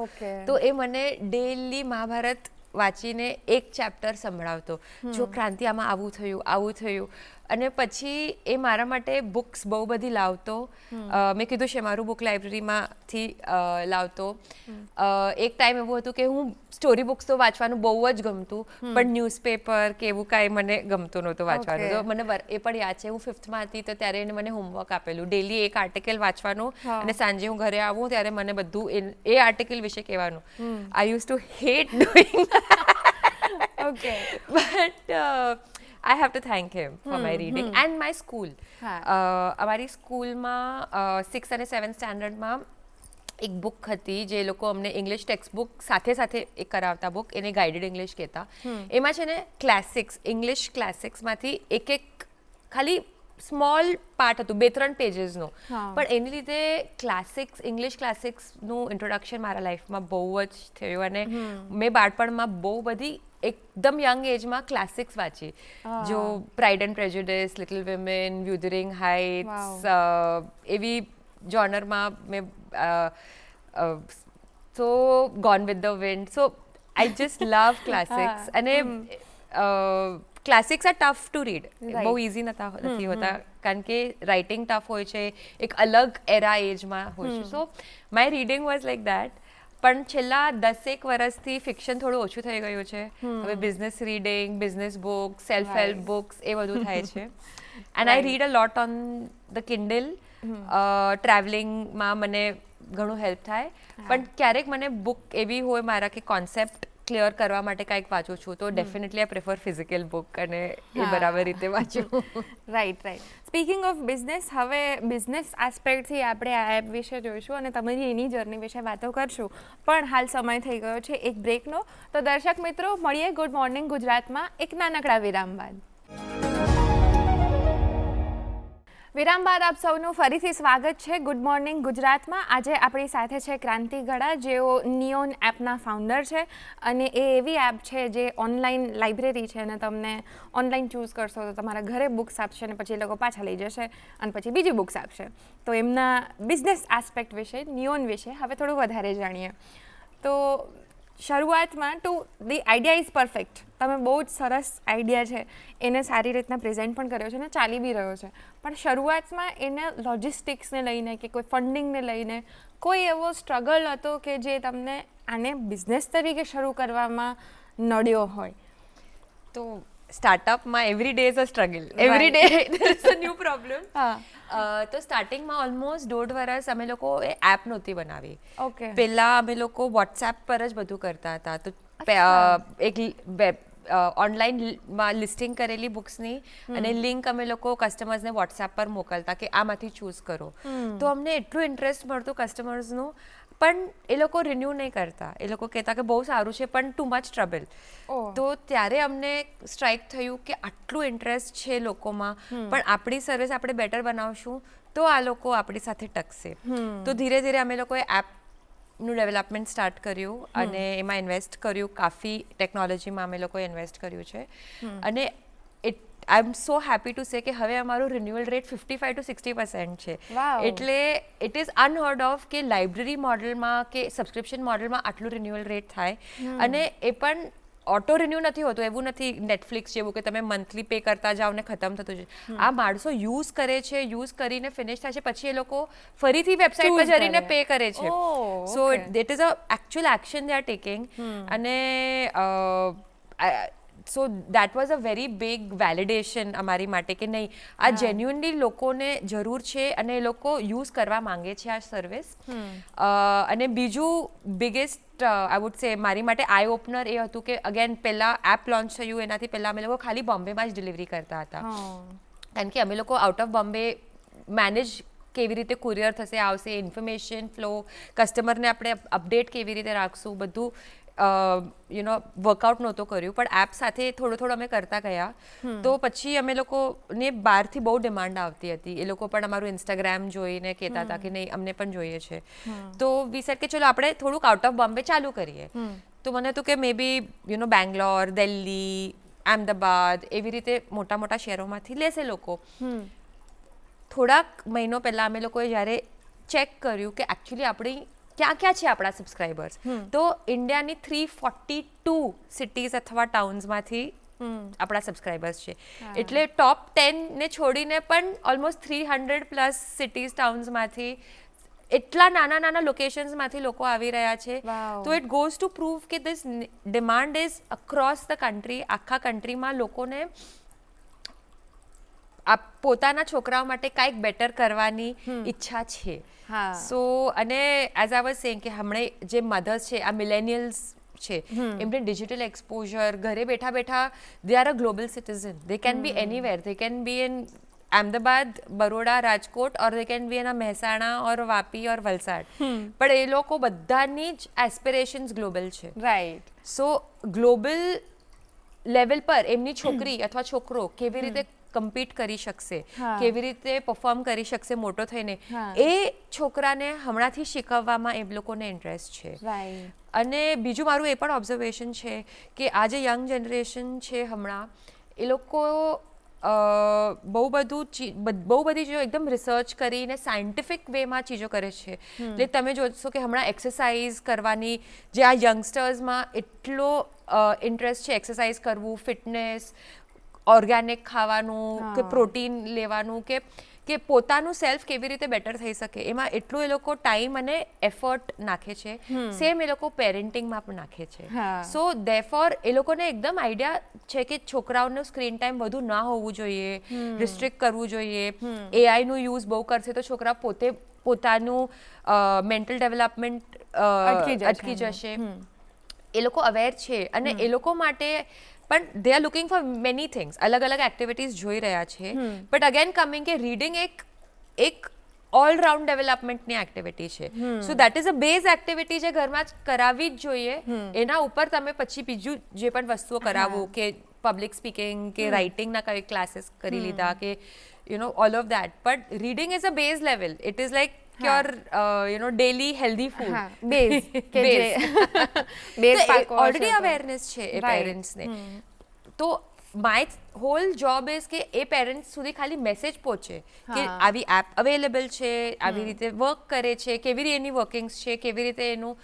B: તો એ મને ડેલી મહાભારત વાંચીને એક ચેપ્ટર સંભળાવતો, જો ક્રાંતિ આમાં આવું થયું. અને પછી એ મારા માટે બુક્સ બહુ બધી લાવતો. મેં કીધું છે મારું બુક લાઇબ્રેરીમાંથી લાવતો. એક ટાઈમ એવું હતું કે હું સ્ટોરી બુક્સ તો વાંચવાનું બહુ જ ગમતું, પણ ન્યૂઝપેપર કે એવું કાંઈ મને ગમતું નહોતું વાંચવાનું. તો મને એ પણ યાદ છે, હું 5thમાં હતી તો ત્યારે એને મને હોમવર્ક આપેલું ડેલી એક આર્ટિકલ વાંચવાનું અને સાંજે હું ઘરે આવું ત્યારે મને બધું એ આર્ટિકલ વિશે કહેવાનું. I use to hate doing
A: okay,
B: but I have to thank him for my reading and my school. અમારી સ્કૂલમાં 6th અને 7th સ્ટાન્ડર્ડમાં એક બુક હતી જે લોકો અમને ઇંગ્લિશ ટેક્સ્ટ બુક સાથે એ કરાવતા બુક, એને ગાઈડેડ ઇંગ્લિશ કહેતા. એમાં છે ને ક્લાસિક્સ, ઇંગ્લિશ ક્લાસિક્સમાંથી એક ખાલી સ્મોલ પાર્ટ હતું 2-3 પેજીસનું, પણ એની લીધે ઇંગ્લિશ ક્લાસિક્સનું ઇન્ટ્રોડક્શન મારા લાઈફમાં બહુ જ થયું. અને મેં બાળપણમાં બહુ બધી એકદમ યંગ એજમાં ક્લાસિક્સ વાંચી, જો Pride and Prejudice, Little Women, Wuthering Heights, એવી જોનરમાં મેં so Gone with the Wind. So I just love classics. અને classics are tough to read, બહુ ઇઝી નથી હોતા કારણ કે રાઇટિંગ ટફ હોય છે, એક અલગ એરા એજમાં હોય છે. સો my reading was like that. પણ છેલ્લા 10 વર્ષથી ફિક્શન થોડું ઓછું થઈ ગયું છે. હવે business reading, business books, self help books એ બધું થાય છે. And I read a lot on the Kindle. ટ્રાવેલિંગમાં મને ઘણું હેલ્પ થાય, પણ ક્યારેક મને બુક એવી હોય મારા કે કોન્સેપ્ટ ક્લિયર કરવા માટે કાંઈક વાંચું છું તો definitely I prefer physical book અને એ બરાબર રીતે વાંચું.
A: રાઈટ. સ્પીકિંગ ઓફ બિઝનેસ, હવે બિઝનેસ આસ્પેક્ટથી આપણે આ એપ વિશે જોઈશું અને તમારી એની જર્ની વિશે વાતો કરશું. પણ હાલ સમય થઈ ગયો છે એક બ્રેકનો. તો દર્શક મિત્રો, મળીએ ગુડ મોર્નિંગ ગુજરાતમાં એક નાનકડા વિરામ બાદ. વિરામ બાદ આપ સૌનું ફરીથી સ્વાગત છે ગુડ મોર્નિંગ ગુજરાતમાં. આજે આપણી સાથે છે ક્રાંતિ ગડા, જેઓ નિયોન એપના ફાઉન્ડર છે. અને એ એવી એપ છે જે ઓનલાઈન લાઇબ્રેરી છે અને તમને ઓનલાઈન ચૂઝ કરશો તો તમારા ઘરે બુક્સ આપશે અને પછી એ લોકો પાછા લઈ જશે અને પછી બીજી બુક્સ આપશે. તો એમના બિઝનેસ આસ્પેક્ટ વિશે, નિયોન વિશે હવે થોડું વધારે જાણીએ. તો શરૂઆતમાં ધી આઈડિયા ઇઝ પરફેક્ટ. તમે બહુ જ સરસ આઈડિયા છે, એને સારી રીતના પ્રેઝન્ટ પણ કર્યો છે અને ચાલી બી રહ્યો છે. પણ શરૂઆતમાં એને લોજિસ્ટિક્સને લઈને કે કોઈ ફંડિંગને લઈને કોઈ એવો સ્ટ્રગલ હતો કે જે તમને આને બિઝનેસ તરીકે શરૂ કરવામાં નડ્યો હોય?
B: તો સ્ટાર્ટઅપમાં every day is a struggle, every day there is a new problem. તો સ્ટાર્ટિંગમાં ઓલમોસ્ટ 1.5 વર્ષ અમે લોકો એ એપ નહોતી બનાવી.
A: ઓકે.
B: પહેલા અમે લોકો વોટ્સએપ પર જ બધું કરતા હતા. તો એક વેબ ઓનલાઈનમાં લિસ્ટિંગ કરેલી બુક્સની અને લિંક અમે લોકો કસ્ટમર્સને વોટ્સએપ પર મોકલતા કે આમાંથી ચૂઝ કરો. તો અમને એટલું ઇન્ટરેસ્ટ મળતું કસ્ટમર્સનું, પણ એ લોકો રિન્યૂ નહીં કરતા. એ લોકો કહેતા કે બહુ સારું છે પણ ટુ મચ ટ્રબલ. તો ત્યારે અમને સ્ટ્રાઇક થયું કે આટલું ઇન્ટરેસ્ટ છે લોકોમાં, પણ આપણી સર્વિસ આપણે બેટર બનાવશું તો આ લોકો આપણી સાથે ટકશે. તો ધીરે ધીરે અમે લોકોએ એપનું ડેવલપમેન્ટ સ્ટાર્ટ કર્યું અને એમાં ઇન્વેસ્ટ કર્યું. કાફી ટેકનોલોજીમાં અમે લોકોએ ઇન્વેસ્ટ કર્યું છે. અને આઈ એમ સો હેપી ટુ સે કે હવે અમારું રિન્યુઅલ રેટ 55 to 60% છે. એટલે ઇટ ઇઝ અનહર્ડ ઓફ કે લાઇબ્રેરી મોડલમાં કે સબસ્ક્રિપ્શન મોડલમાં આટલું રિન્યુઅલ રેટ થાય. અને એ પણ ઓટો રિન્યૂ નથી હોતું. એવું નથી નેટફ્લિક્સ જેવું કે તમે મંથલી પે કરતા જાઓ ને ખતમ થતું છે. આ માણસો યુઝ કરે છે, યુઝ કરીને ફિનિશ થાય છે, પછી એ લોકો ફરીથી વેબસાઇટ પર જઈને પે કરે છે. So that is a actual action they are taking. અને so that was a very big validation અમારી માટે કે નહીં, આ જેન્યુઅનલી લોકોને જરૂર છે અને એ લોકો યુઝ કરવા માંગે છે આ સર્વિસ. અને બીજું બિગેસ્ટ આઈ વુડ સે મારી માટે આઈ ઓપનર એ હતું કે અગેન પહેલાં એપ લોન્ચ થયું એનાથી પહેલાં અમે લોકો ખાલી બોમ્બેમાં જ ડિલિવરી કરતા હતા. કારણ કે અમે લોકો આઉટ ઓફ બોમ્બે મેનેજ કેવી રીતે કુરિયર થશે, આવશે, ઇન્ફોર્મેશન ફ્લો, કસ્ટમરને આપણે અપડેટ કેવી રીતે રાખશું, બધું વર્કઆઉટ નહોતું કર્યું. પણ એપ સાથે થોડું અમે કરતા ગયા. તો પછી અમે લોકોને બહારથી બહુ ડિમાન્ડ આવતી હતી. એ લોકો પણ અમારું ઇન્સ્ટાગ્રામ જોઈને કહેતા હતા કે નહીં અમને પણ જોઈએ છે. તો વી સેડ કે ચલો આપણે થોડુંક આઉટ ઓફ બોમ્બે ચાલુ કરીએ. તો મને હતું કે મે બી બેંગ્લોર, દિલ્હી, અમદાવાદ એવી રીતે મોટા મોટા શહેરોમાંથી લેશે લોકો. થોડાક મહિનો પહેલાં અમે લોકોએ જ્યારે ચેક કર્યું કે એકચ્યુઅલી આપણી ક્યાં ક્યાં છે આપણા સબસ્ક્રાઈબર્સ, તો ઇન્ડિયાની 342 સિટીઝ અથવા ટાઉન્સમાંથી આપણા સબસ્ક્રાઈબર્સ છે. એટલે ટોપ 10 ને છોડીને પણ ઓલમોસ્ટ 300+ સિટીઝ ટાઉન્સમાંથી એટલા નાના નાના લોકેશન્સમાંથી લોકો આવી રહ્યા છે. તો ઇટ ગોઝ ટુ પ્રૂવ કે this demand is across the country. આખા કન્ટ્રીમાં લોકોને પોતાના છોકરાઓ માટે કાંઈક બેટર કરવાની ઈચ્છા છે. સો અને એઝ આઈ વોઝ સેઇંગ કે હમણાં જે મધર્સ છે, આ મિલેનિયલ્સ છે, એમને ડિજિટલ એક્સપોઝર ઘરે બેઠા બેઠા they are a global citizen. They can be anywhere. They can be in Ahmedabad, Baroda, Rajkot, or they can be in Mehsana or Vapi or Valsad. પણ એ લોકો બધાની જ એસ્પિરેશન્સ ગ્લોબલ છે.
A: રાઈટ.
B: સો ગ્લોબલ લેવલ પર એમની છોકરી અથવા છોકરો કેવી રીતે કમ્પીટ કરી શકશે, કેવી રીતે પરફોર્મ કરી શકશે મોટો થઈને, એ છોકરાને હમણાંથી શીખવવામાં એ લોકોને ઇન્ટરેસ્ટ છે. અને બીજું મારું એ પણ ઓબ્ઝર્વેશન છે કે આ જે યંગ જનરેશન છે હમણાં, એ લોકો બહુ બધી ચીજો એકદમ રિસર્ચ કરીને સાયન્ટિફિક વેમાં ચીજો કરે છે. એટલે તમે જોશો કે હમણાં એક્સરસાઇઝ કરવાની જે આ યંગસ્ટર્સમાં એટલો ઇન્ટરેસ્ટ છે, એક્સરસાઇઝ કરવું, ફિટનેસ, ઓર્ગેનિક ખાવાનું કે પ્રોટીન લેવાનું કે પોતાનું સેલ્ફ કેવી રીતે બેટર થઈ શકે, એમાં એટલું એ લોકો ટાઈમ અને એફર્ટ નાખે છે. સેમ એ લોકો પેરેન્ટિંગમાં પણ નાખે છે. સો ધેરફોર એ લોકોને એકદમ આઈડિયા છે કે છોકરાઓનું સ્ક્રીન ટાઈમ વધુ ના હોવું જોઈએ, રિસ્ટ્રિક્ટ કરવું જોઈએ. એઆઈનું યુઝ બહુ કરશે તો છોકરા પોતાનું મેન્ટલ ડેવલપમેન્ટ અટકી જશે. એ લોકો અવેર છે અને એ લોકો માટે પણ they are looking for many things. અલગ અલગ એક્ટિવિટીઝ જોઈ રહ્યા છે. બટ અગેન કમિંગ કે રીડિંગ એક ઓલરાઉન્ડ ડેવલપમેન્ટની એક્ટિવિટી છે. So that is a base activity જે ઘરમાં જ કરાવવી જ જોઈએ. એના ઉપર તમે પછી બીજું જે પણ વસ્તુઓ કરાવો કે પબ્લિક સ્પીકિંગ કે રાઇટિંગના કઈ ક્લાસીસ કરી લીધા કે all of that. But reading is a base level. It is like your daily healthy food. Already awareness છે એ પેરેન્ટ્સને. તો માય હોલ જોબ ઇઝ કે એ પેરેન્ટ્સ સુધી ખાલી મેસેજ પહોંચે કે આવી એપ અવેલેબલ છે, આવી રીતે વર્ક કરે છે, કેવી રીતે એની વર્કિંગ્સ છે, કેવી રીતે એનું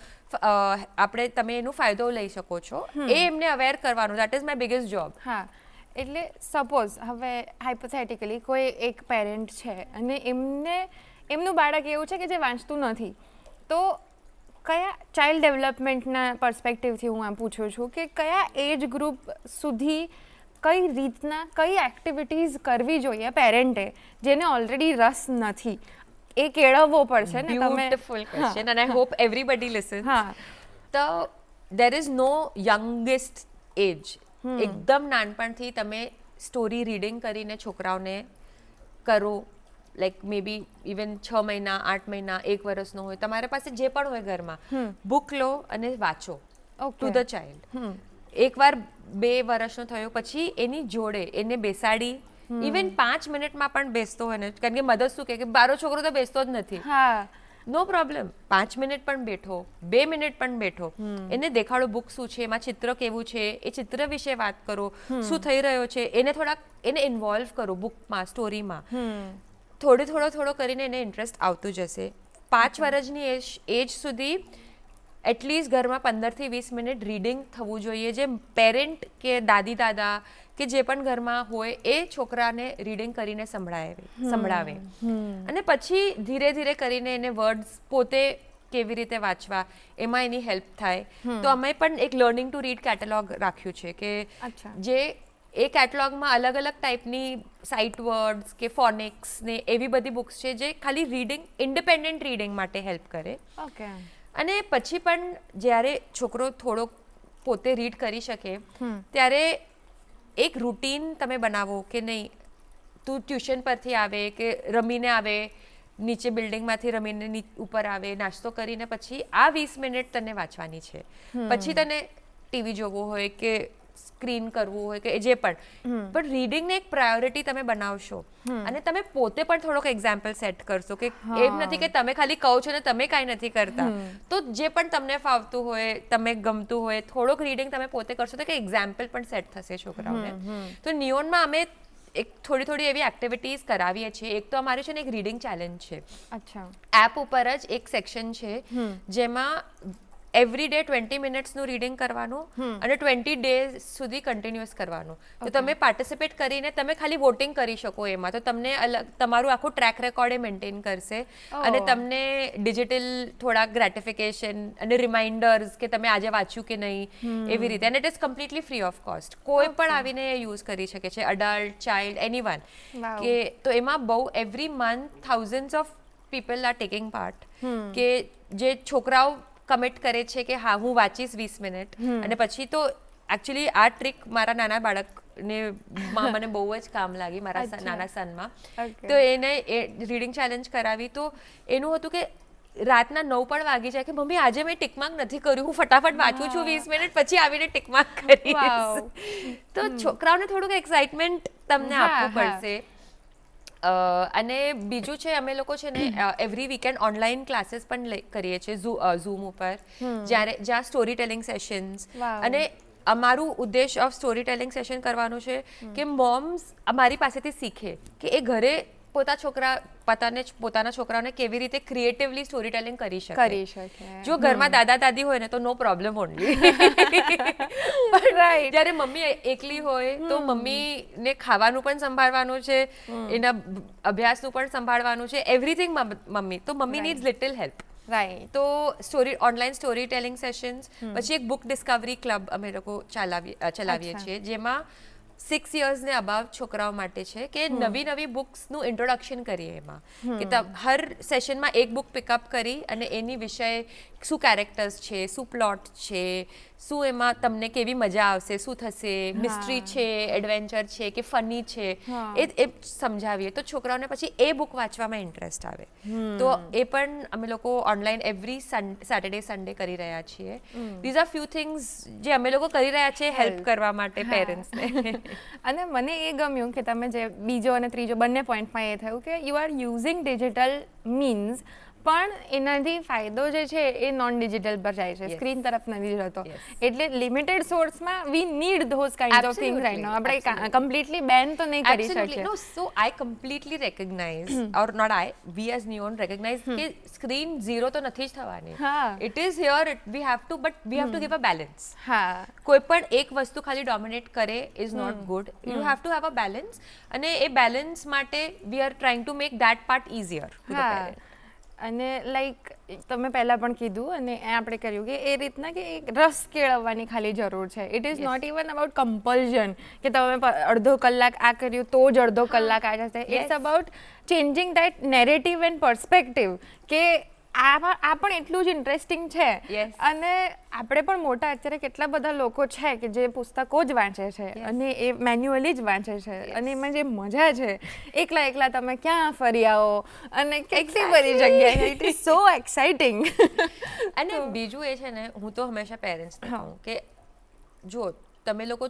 B: તમે એનો ફાયદો લઈ શકો છો, એ એમને અવેર કરવાનું. That is my biggest job.
A: એટલે સપોઝ હવે હાઇપોથેટિકલી કોઈ એક પેરેન્ટ છે અને એમનું બાળક એવું છે કે જે વાંચતું નથી, તો કયા ચાઇલ્ડ ડેવલપમેન્ટના પર્સપેક્ટિવથી હું આમ પૂછું છું કે કયા એજ ગ્રુપ સુધી કઈ રીતના કઈ એક્ટિવિટીઝ કરવી જોઈએ પેરેન્ટે જેને ઓલરેડી રસ નથી, એ કેળવવો પડશે ને.
B: Beautiful question and I hope everybody listens.
A: હા,
B: તો દેર ઇઝ નો યંગેસ્ટ એજ. એકદમ નાનપણથી તમે સ્ટોરી રીડિંગ કરીને છોકરાઓને કરો, લાઈક મે બી ઇવન 6 મહિના 8 મહિના 1 વર્ષનો હોય, તમારા પાસે જે પણ હોય ઘરમાં, બુક લો અને વાંચો ટુ ધ ચાઇલ્ડ. એકવાર 2 વર્ષનો થયો પછી એની જોડે એને બેસાડી, ઇવન 5 મિનિટમાં પણ બેસતો હોય ને, કારણ કે મધર શું કે મારો છોકરો તો બેસતો જ નથી,
A: હા,
B: નો પ્રોબ્લેમ, 5 મિનિટ પણ બેઠો, 2 મિનિટ પણ બેઠો, એને દેખાડો બુક શું છે, એમાં ચિત્ર કેવું છે, એ ચિત્ર વિશે વાત કરો, શું થઈ રહ્યો છે, એને થોડાક એને ઇન્વોલ્વ કરો બુકમાં, સ્ટોરીમાં. થોડો કરીને એને ઇન્ટરેસ્ટ આવતું જશે. 5 વર્ષની એજ સુધી એટલીસ્ટ ઘરમાં 15 થી 20 મિનિટ રીડિંગ થવું જોઈએ, જે પેરેન્ટ કે દાદી દાદા કે જે પણ ઘરમાં હોય એ છોકરાને રીડિંગ કરીને સંભળાવે. અને પછી ધીરે ધીરે કરીને એને વર્ડ્સ પોતે કેવી રીતે વાંચવા એમાં એની હેલ્પ થાય. તો અમે પણ એક લર્નિંગ ટુ રીડ કેટેલોગ રાખ્યું છે કે જે એ કેટેલોગમાં અલગ અલગ ટાઈપની સાઇટ વર્ડ્સ કે ફોનિક્સ ને એવી બધી બુક્સ છે જે ખાલી રીડિંગ, ઇન્ડિપેન્ડન્ટ રીડિંગ માટે હેલ્પ કરે.
A: ઓકે.
B: અને પછી પણ જ્યારે છોકરો થોડો પોતે રીડ કરી શકે ત્યારે એક રૂટીન તમે બનાવો કે નહીં, તું ટ્યુશન પરથી આવે કે રમીને આવે, નીચે બિલ્ડિંગમાંથી રમીને ઉપર આવે, નાસ્તો કરીને પછી આ 20 મિનિટ તને વાંચવાની છે. પછી તને ટીવી જોવું હોય કે સ્ક્રીન કરવું હોય કે જે પણ રીડિંગને એક પ્રાયોરિટી તમે બનાવશો અને તમે પોતે પણ થોડોક એક્ઝામ્પલ સેટ કરશો કે એમ નથી કે તમે ખાલી કહો છો ને તમે કાંઈ નથી કરતા. તો જે પણ તમને ફાવતું હોય, તમે ગમતું હોય, થોડોક રીડિંગ તમે પોતે કરશો તો કે એક્ઝામ્પલ પણ સેટ થશે છોકરાઓને. તો નિયોનમાં અમે એક થોડી એવી એક્ટિવિટીઝ કરાવીએ છીએ. એક તો અમારી છે ને એક રીડિંગ ચેલેન્જ છે.
A: અચ્છા.
B: એપ ઉપર જ એક સેક્શન છે જેમાં એવરી ડે 20 મિનિટ્સનું રીડિંગ કરવાનું અને 20 ડેઝ સુધી કન્ટિન્યુઅસ કરવાનું. તો તમે પાર્ટિસિપેટ કરીને તમે ખાલી વોટિંગ કરી શકો એમાં. તો તમને તમારું આખું ટ્રેક રેકોર્ડ એ મેન્ટેન કરશે અને તમને ડિજિટલ થોડા ગ્રેટિફિકેશન અને રિમાઇન્ડર્સ કે તમે આજે વાંચ્યું કે નહીં એવી રીતે. અને it is completely free of cost. કોઈ પણ આવીને યુઝ કરી શકે છે, અડલ્ટ, ચાઇલ્ડ, એનીવન. કે તો એમાં બહુ every month thousands of people are taking part. કે જે છોકરાઓ કમિટ કરે છે કે હા હું વાંચીશ 20 મિનિટ. અને પછી તો એકચ્યુઅલી આ ટ્રીક મારા નાના બાળકને મને બહુ જ કામ લાગી, મારા નાના સનમાં. તો એને રીડિંગ ચેલેન્જ કરાવી. તો એનું હતું કે રાતના 9 પણ વાગી જાય કે મમ્મી આજે મેં ટિકમાર્ક નથી કર્યું, હું ફટાફટ વાંચું છું 20 મિનિટ પછી આવીને ટિકમાર્ક કરીશ. તો છોકરાઓને થોડુંક એક્સાઇટમેન્ટ તમને આપવું પડશે. અને બીજું છે અમે લોકો છે ને એવરી વીકેન્ડ ઓનલાઈન ક્લાસીસ પણ કરીએ છીએ ઝૂમ ઉપર, જ્યાં સ્ટોરી ટેલિંગ સેશન્સ. અને અમારું ઉદ્દેશ ઓફ સ્ટોરી ટેલિંગ સેશન કરવાનું છે કે મોમ્સ અમારી પાસેથી શીખે કે એ ઘરે પોતાના છોકરાઓને કેવી રીતે ક્રિએટિવલી સ્ટોરી ટેલિંગ કરી શકે. જો ઘરમાં દાદા દાદી હોય ને તો નો પ્રોબ્લેમ ઓનલી. જ્યારે મમ્મી એકલી હોય તો મમ્મીને ખાવાનું પણ સંભાળવાનું છે, એના અભ્યાસનું પણ સંભાળવાનું છે, એવરીથિંગ મમ્મી. તો મમ્મી નીડ્સ લિટલ હેલ્પ. તો ઓનલાઈન સ્ટોરી ટેલિંગ સેશન્સ. પછી એક બુક ડિસ્કવરી ક્લબ અમે લોકો ચલાવીએ છીએ જેમાં 6 years ને અબાવ છોકરાઓ માટે છે કે નવી બુક્સનું ઇન્ટ્રોડક્શન કરીએ એમાં. કે હર સેશનમાં એક બુક પિકઅપ કરી અને એની વિષય શું કેરેક્ટર્સ છે, શું પ્લોટ છે, શું એમાં તમને કેવી મજા આવશે, શું થશે, મિસ્ટ્રી છે, એડવેન્ચર છે કે ફની છે, એ સમજાવીએ. તો છોકરાઓને પછી એ બુક વાંચવામાં ઇન્ટરેસ્ટ આવે. તો એ પણ અમે લોકો ઓનલાઈન એવરી સેટરડે સન્ડે કરી રહ્યા છીએ. ધીઝ આર ફ્યુ થિંગ્સ જે અમે લોકો કરી રહ્યા છીએ હેલ્પ કરવા માટે પેરેન્ટ્સને.
A: અને મને એ ગમ્યું કે તમે જે બીજો અને ત્રીજો બંને પોઈન્ટમાં એ થયું કે you are using digital means, પણ એનાથી ફાયદો જે છે એ નોન ડિજિટલ પર જાય છે, સ્ક્રીન તરફ નથી જતો. એટલે લિમિટેડ સોર્સમાં we need those kind of things right now. આપણે કમ્પ્લીટલી બેન તો નહીં કરી શકીએ.
B: No, so I completely recognise, or not I, we as neon recognise કે સ્ક્રીન ઝીરો તો નથી જ થવાની. It is here, we have to, but we have to give a balance. કોઈ પણ એક વસ્તુ ખાલી ડોમિનેટ કરે is not good. You have to have a balance. અને એ બેલેન્સ માટે we are trying to make that part easier to the parent.
A: અને લાઈક તમે પહેલાં પણ કીધું અને આપણે કર્યું કે એ રીતના કે એક રસ કેળવવાની ખાલી જરૂર છે. It is not even about compulsion કે તમે અડધો કલાક આ કર્યું તો જ અડધો કલાક આ જશે. It's about changing that narrative and perspective કે આ પણ એટલું જ ઇન્ટરેસ્ટિંગ છે. અને આપણે પણ મોટા અત્યારે કેટલા બધા લોકો છે કે જે પુસ્તકો જ વાંચે છે અને એ મેન્યુઅલી જ વાંચે છે અને એમાં જે મજા છે એકલા એકલા તમે ક્યાં ફરી આવો અને કેટલી બધી જગ્યાએ ઇટ ઇઝ સો એક્સાઇટિંગ.
B: અને બીજું એ છે ને, હું તો હંમેશા પેરેન્ટ્સને કહું કે જો તમે લોકો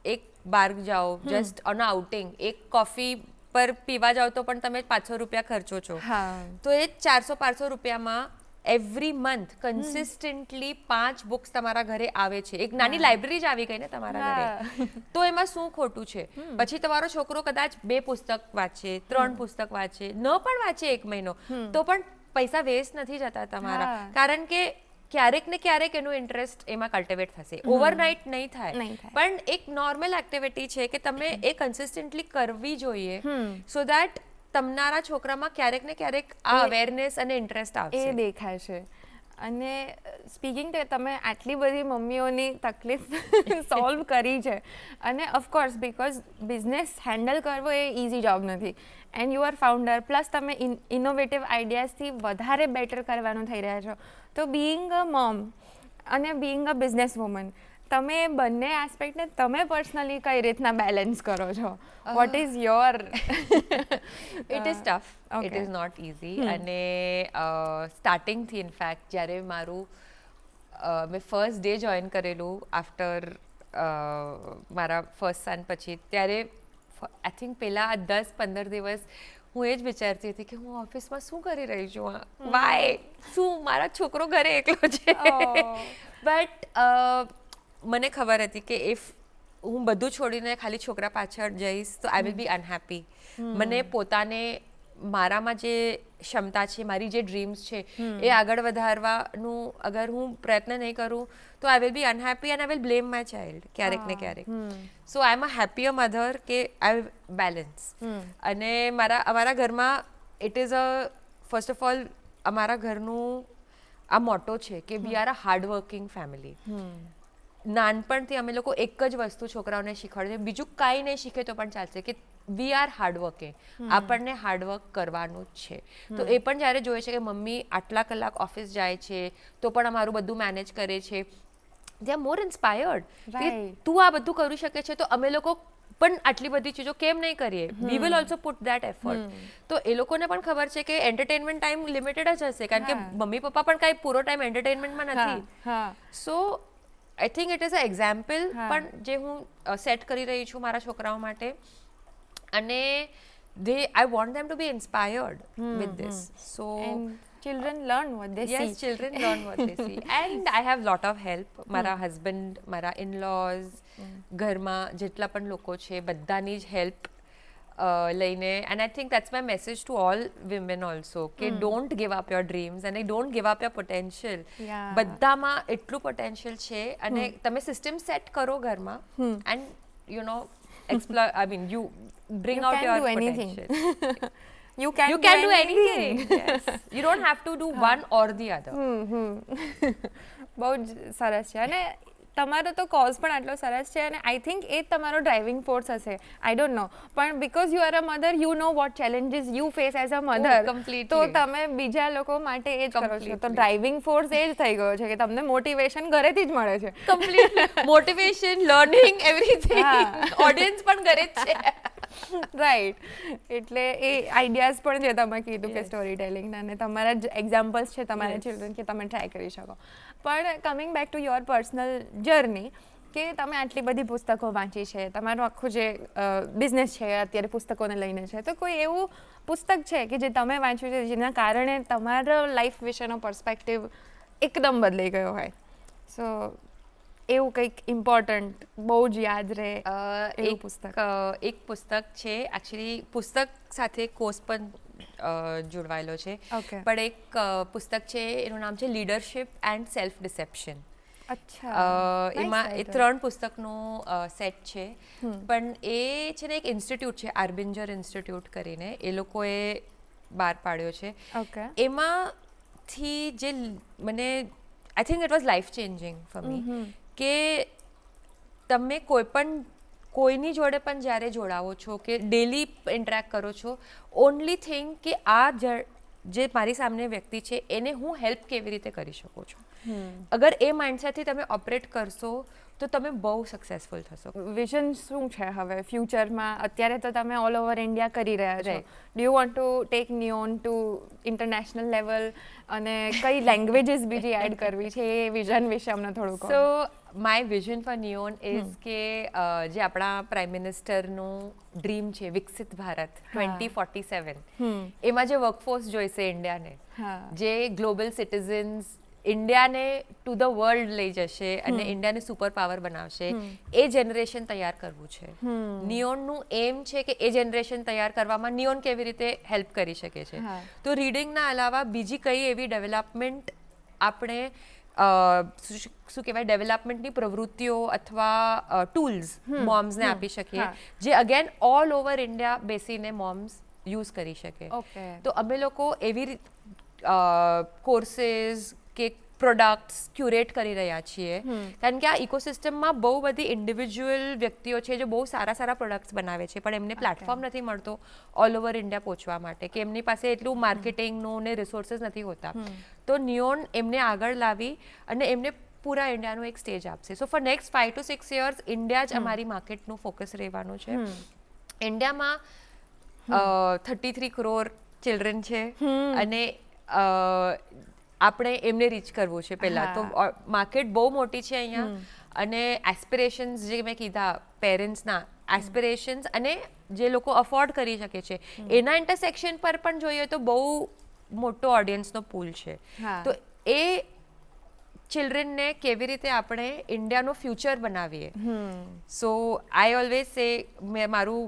B: એક બાર જાઓ જસ્ટ ઓન આઉટિંગ, એક કોફી પર પીવા જાઓ તો પણ તમે 500 રૂપિયા ખર્ચો છો. તો એ 400-500 રૂપિયામાં એવરી મંથ કન્સિસ્ટન્ટલી 5 બુક્સ તમારા ઘરે આવે છે. એક નાની લાઇબ્રેરી જ આવી ગઈ ને તમારા ઘરે. તો એમાં શું ખોટું છે? પછી તમારો છોકરો કદાચ 2 પુસ્તક વાંચે, 3 પુસ્તક વાંચે, ન પણ વાંચે 1 મહિનો, તો પણ પૈસા વેસ્ટ નથી જતા તમારા. કારણ કે ક્યારેક ને ક્યારેક એનું ઇન્ટરેસ્ટ એમાં કલ્ટિવેટ થશે. ઓવરનાઇટ નહીં થાય, પણ એક નોર્મલ એક્ટિવિટી છે કે તમે એ કન્સિસ્ટન્ટલી કરવી જોઈએ સો દેટ તમારા છોકરામાં ક્યારેક ને ક્યારેક આ અવેરનેસ અને ઇન્ટરેસ્ટ આવશે.
A: એ દેખાય છે. અને સ્પીકિંગ તમે આટલી બધી મમ્મીઓની તકલીફ સોલ્વ કરી છે અને ઓફકોર્સ બિકોઝ બિઝનેસ હેન્ડલ કરવો એ ઇઝી જોબ નથી and you are founder plus તમે ઇનોવેટિવ આઈડિયાઝથી વધારે બેટર કરવાનું થઈ રહ્યા છો. તો બિઈંગ અ મોમ અને બિઈંગ અ બિઝનેસ વુમન તમે બંને એસ્પેક્ટને તમે પર્સનલી કઈ રીતના બેલેન્સ કરો છો? What is your?
B: It is tough, it is not easy. અને સ્ટાર્ટિંગથી ઇનફેક્ટ જ્યારે મારું મેં ફર્સ્ટ ડે જોઈન કરેલું આફ્ટર મારા ફર્સ્ટ સન પછી, ત્યારે આઈ થિંક પહેલાં 10-15 દિવસ હું એ જ વિચારતી હતી કે હું ઓફિસમાં શું કરી રહી છું, વાય શું મારા છોકરો ઘરે એકલો છે. બટ મને ખબર હતી કે ઇફ હું બધું છોડીને ખાલી છોકરા પાછળ જઈશ તો આઈ વિલ બી અનહેપી. મને પોતાને મારામાં જે ક્ષમતા છે, મારી જે ડ્રીમ્સ છે એ આગળ વધારવાનું અગર હું પ્રયત્ન નહીં કરું તો I will be unhappy and I will blame my child ક્યારેક ને ક્યારેક. સો આઈ એમ અ હેપીઅર મધર કે આઈ બેલેન્સ. અને અમારા ઘરમાં it is a first of all અમારા ઘરનું આ મોટો છે કે we are a hardworking family. નાનપણથી અમે લોકો એક જ વસ્તુ છોકરાઓને શીખવાડીએ, બીજું કાંઈ નહીં શીખે તો પણ ચાલશે કે વી આર હાર્ડવર્કિંગ. આપણને હાર્ડવર્ક કરવાનું જ છે. તો એ પણ જ્યારે જોઈએ છે કે મમ્મી આટલા કલાક ઓફિસ જાય છે તો પણ અમારું બધું મેનેજ કરે છે, દે આર મોર ઇન્સ્પાયર્ડ કે તું આ બધું કરી શકે છે તો અમે લોકો પણ આટલી બધી ચીજો કેમ નહીં કરીએ. We will also put that effort. તો એ લોકોને પણ ખબર છે કે એન્ટરટેનમેન્ટ ટાઈમ લિમિટેડ જ હશે કારણ કે મમ્મી પપ્પા પણ કાંઈ પૂરો ટાઈમ એન્ટરટેનમેન્ટમાં નથી. So I think it is a example પણ જે હું સેટ કરી રહી છું મારા છોકરાઓ માટે. અને I want them to be inspired with this. So
A: children learn what they see.
B: Yes, children learn what they see. And I have lot of help. મારા હસબન્ડ, મારા in-laws, ઘરમાં જેટલા પણ લોકો છે બધાની જ હેલ્પ લઈને. And I think that's my message to all women also કે don't give up your dreams and don't give up your potential. બધામાં એટલું પોટેન્શિયલ છે અને તમે સિસ્ટમ સેટ કરો ઘરમાં and you know explore, I mean you bring out your potential.
A: You can do anything.
B: Yes. You don't have to do one or the other.
A: બહુ જ સરસ છે. અને તમારો તો કોઝ પણ આટલો સરસ છે અને આઈ થિંક એ તમારો ડ્રાઇવિંગ ફોર્સ હશે. આઈ ડોન્ટ નો, પણ because you are a mother you know what challenges you face as a mother, તો તમે બીજા લોકો માટે એ જ કરો છો. તો ડ્રાઇવિંગ ફોર્સ એ જ થઈ ગયો છે કે તમને મોટિવેશન ઘરેથી જ મળે છે.
B: Complete motivation, learning, everything. Audience પણ ઘરે જ છે.
A: રાઈટ. એટલે એ આઈડિયાઝ પણ જે તમે કીધું કે સ્ટોરી ટેલિંગના અને તમારા જ એક્ઝામ્પલ્સ છે તમારા ચિલ્ડ્રન કે તમે ટ્રાય કરી શકો. પણ coming back to your personal journey કે તમે આટલી બધી પુસ્તકો વાંચી છે, તમારું આખું જે બિઝનેસ છે અત્યારે પુસ્તકોને લઈને છે, તો કોઈ એવું પુસ્તક છે કે જે તમે વાંચ્યું છે જેના કારણે તમારો લાઈફ વિશેનો પર્સપેક્ટિવ એકદમ બદલાઈ ગયો હોય? સો એવું કંઈક ઇમ્પોર્ટન્ટ બહુ જ યાદ રહે એવું પુસ્તક?
B: એક પુસ્તક છે, એકચ્યુઅલી પુસ્તક સાથે કોર્સ પણ જોડવાયેલો છે. પણ એક પુસ્તક છે, એનું નામ છે લીડરશિપ એન્ડ સેલ્ફ ડિસેપ્શન. એમાં એ 3 પુસ્તકનો સેટ છે. પણ એ છે ને એક ઇન્સ્ટિટ્યૂટ છે, આર્બિન્જર ઇન્સ્ટિટ્યૂટ કરીને. એ લોકોએ બહાર પાડ્યો છે.
A: ઓકે.
B: એમાંથી જે મને આઈ think it was life changing for me કે તમે કોઈની જોડે પણ જ્યારે જોડાવો છો કે ડેલી ઇન્ટરેક્ટ કરો છો, ઓનલી થિંગ કે જે મારી સામે વ્યક્તિ છે એને હું હેલ્પ કેવી રીતે કરી શકું છું. અગર એ માઇન્ડસેટથી તમે ઓપરેટ કરશો તો તમે બહુ સક્સેસફુલ થશો.
A: વિઝન શું છે હવે ફ્યુચરમાં? અત્યારે તો તમે ઓલ ઓવર ઇન્ડિયા કરી રહ્યા છો. Do you want to take Neon to international level, અને કઈ લેંગ્વેજીસ બીજી એડ કરવી છે એ વિઝન વિશે અમને થોડું કહો.
B: So my vision for Neon is કે જે આપણા પ્રાઇમ મિનિસ્ટરનું ડ્રીમ છે વિકસિત ભારત 2047, એમાં જે વર્કફોર્સ જોઈશે ઇન્ડિયાને, જે ગ્લોબલ સિટીઝન્સ ઇન્ડિયાને ટુ ધ વર્લ્ડ લઈ જશે અને ઇન્ડિયાને સુપર પાવર બનાવશે, એ જનરેશન તૈયાર કરવું છે. નિયોનનું એમ છે કે એ જનરેશન તૈયાર કરવામાં નિયોન કેવી રીતે હેલ્પ કરી શકે છે. તો રીડિંગના અલાવા બીજી કઈ એવી ડેવલપમેન્ટ આપણે શું કહેવાય ડેવલપમેન્ટની પ્રવૃત્તિઓ અથવા ટૂલ્સ મોમ્સને આપી શકીએ, જે અગેન ઓલ ઓવર ઇન્ડિયા બેસીને મોમ્સ યુઝ કરી શકે. તો અમે લોકો એવી કોર્सेस કે પ્રોડક્ટ્સ ક્યુરેટ કરી રહ્યા છીએ, કારણ કે આ ઇકોસિસ્ટમમાં બહુ બધી ઇન્ડિવિજ્યુઅલ વ્યક્તિઓ છે જે બહુ સારા પ્રોડક્ટ્સ બનાવે છે, પણ એમને પ્લેટફોર્મ નથી મળતો ઓલ ઓવર ઇન્ડિયા પહોંચવા માટે, કે એમની પાસે એટલું માર્કેટિંગનું ને રિસોર્સિસ નથી હોતા. તો નિયોન એમને આગળ લાવી અને એમને પૂરા ઇન્ડિયાનું એક સ્ટેજ આપશે. So for next 5 to 6 years India જ અમારી માર્કેટનું ફોકસ રહેવાનું છે. ઇન્ડિયામાં 33 crore ચિલ્ડ્રન છે અને આપણે એમને રીચ કરવું છે પહેલાં તો. માર્કેટ બહુ મોટી છે અહીંયા, અને એસ્પિરેશન્સ જે મેં કીધા પેરેન્ટ્સના એસ્પિરેશન્સ અને જે લોકો અફોર્ડ કરી શકે છે એના ઇન્ટરસેક્શન પર પણ જોઈએ તો બહુ મોટો ઓડિયન્સનો પૂલ છે. તો એ ચિલ્ડ્રનને કેવી રીતે આપણે ઇન્ડિયાનો ફ્યુચર બનાવીએ. સો આઈ ઓલવેઝ સે, મેં મારું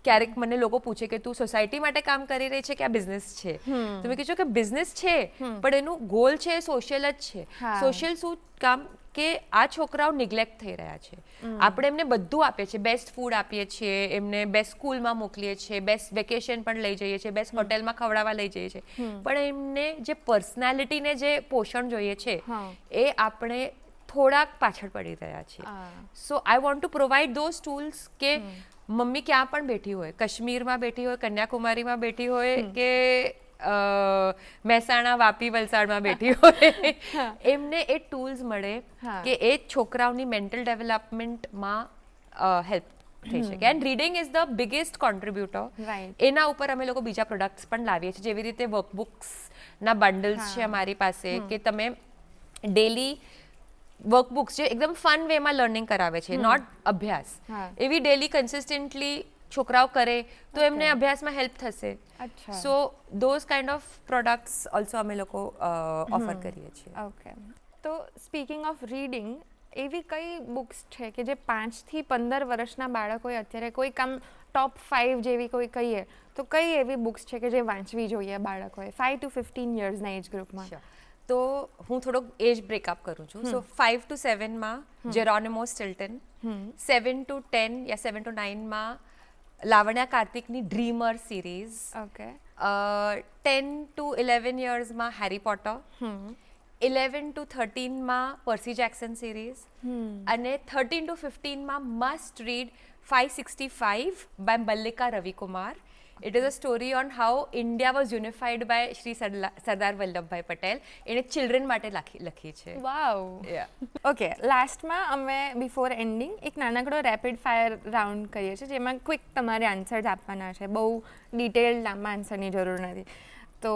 B: ક્યારેક મને લોકો પૂછે કે તું સોસાયટી માટે કામ કરી રહી છે કે આ બિઝનેસ છે, તો મેં કીધું કે બિઝનેસ છે પણ એનું ગોલ છે સોશિયલ જ છે. સોશિયલ શું કામ કે આ છોકરાઓ નિગ્લેક્ટ થઈ રહ્યા છે. આપણે એમને બધું આપીએ છીએ, બેસ્ટ ફૂડ આપીએ છીએ, એમને બેસ્ટ સ્કૂલમાં મોકલીએ છીએ, બેસ્ટ વેકેશન પણ લઈ જઈએ છીએ, બેસ્ટ હોટેલમાં ખવડાવવા લઈ જઈએ છીએ, પણ એમને જે પર્સનાલિટીને જે પોષણ જોઈએ છે એ આપણે થોડાક પાછળ પડી રહ્યા છીએ. So I want to provide those tools કે મમ્મી ક્યાં પણ બેઠી હોય, કાશ્મીરમાં બેઠી હોય, કન્યાકુમારીમાં બેઠી હોય કે મહેસાણા, વાપી, વલસાડમાં બેઠી હોય, એમને એ ટૂલ્સ મળે કે એ છોકરાઓની મેન્ટલ ડેવલપમેન્ટમાં હેલ્પ થઈ શકે. And reading is the biggest contributor. એના ઉપર અમે લોકો બીજા પ્રોડક્ટ્સ પણ લાવીએ છીએ, જેવી રીતે વર્કબુક્સના બંડલ્સ છે અમારી પાસે, કે તમે ડેલી વર્કબુક્સ જે એકદમ ફન વેમાં લર્નિંગ કરાવે છે, નોટ અભ્યાસ, એવી ડેલી કન્સિસ્ટન્ટલી છોકરાઓ કરે તો એમને અભ્યાસમાં હેલ્પ થશે. So those kind of products also અમે લોકો ઓફર કરીએ છીએ.
A: ઓકે. તો સ્પીકિંગ ઓફ રીડિંગ, એવી કઈ બુક્સ છે કે જે 5 થી 15 વર્ષના બાળકોએ અત્યારે કોઈ કામ ટોપ 5 જેવી કોઈ કહીએ તો કઈ એવી બુક્સ છે કે જે વાંચવી જોઈએ બાળકોએ 5 to 15 યર્સના એજ ગ્રુપમાં?
B: તો હું થોડોક એજ બ્રેકઅપ કરું છું. સો 5 to 7માં જેરોનિમો સ્ટિલ્ટન, 7 to 10 યા 7 to 9માં લાવણ્યા કાર્તિકની ડ્રીમર સિરીઝ, 10 to 11 યર્સમાં હેરી પોટર, 11 to 13માં પર્સી જેક્સન સિરીઝ, અને 13 to 15માં must read 565 by Mallika Ravikumar. It is a story on how India was unified by Shri Sardar Vallabhbhai Patel. એને children માટે લખી છે.
A: વાવ. ઓકે, લાસ્ટમાં અમે બિફોર એન્ડિંગ એક નાનકડો રેપિડ ફાયર રાઉન્ડ કરીએ છીએ, જેમાં ક્વિક તમારે આન્સર્સ આપવાના છે, બહુ ડિટેલ્ડ લાંબા આન્સરની જરૂર નથી. તો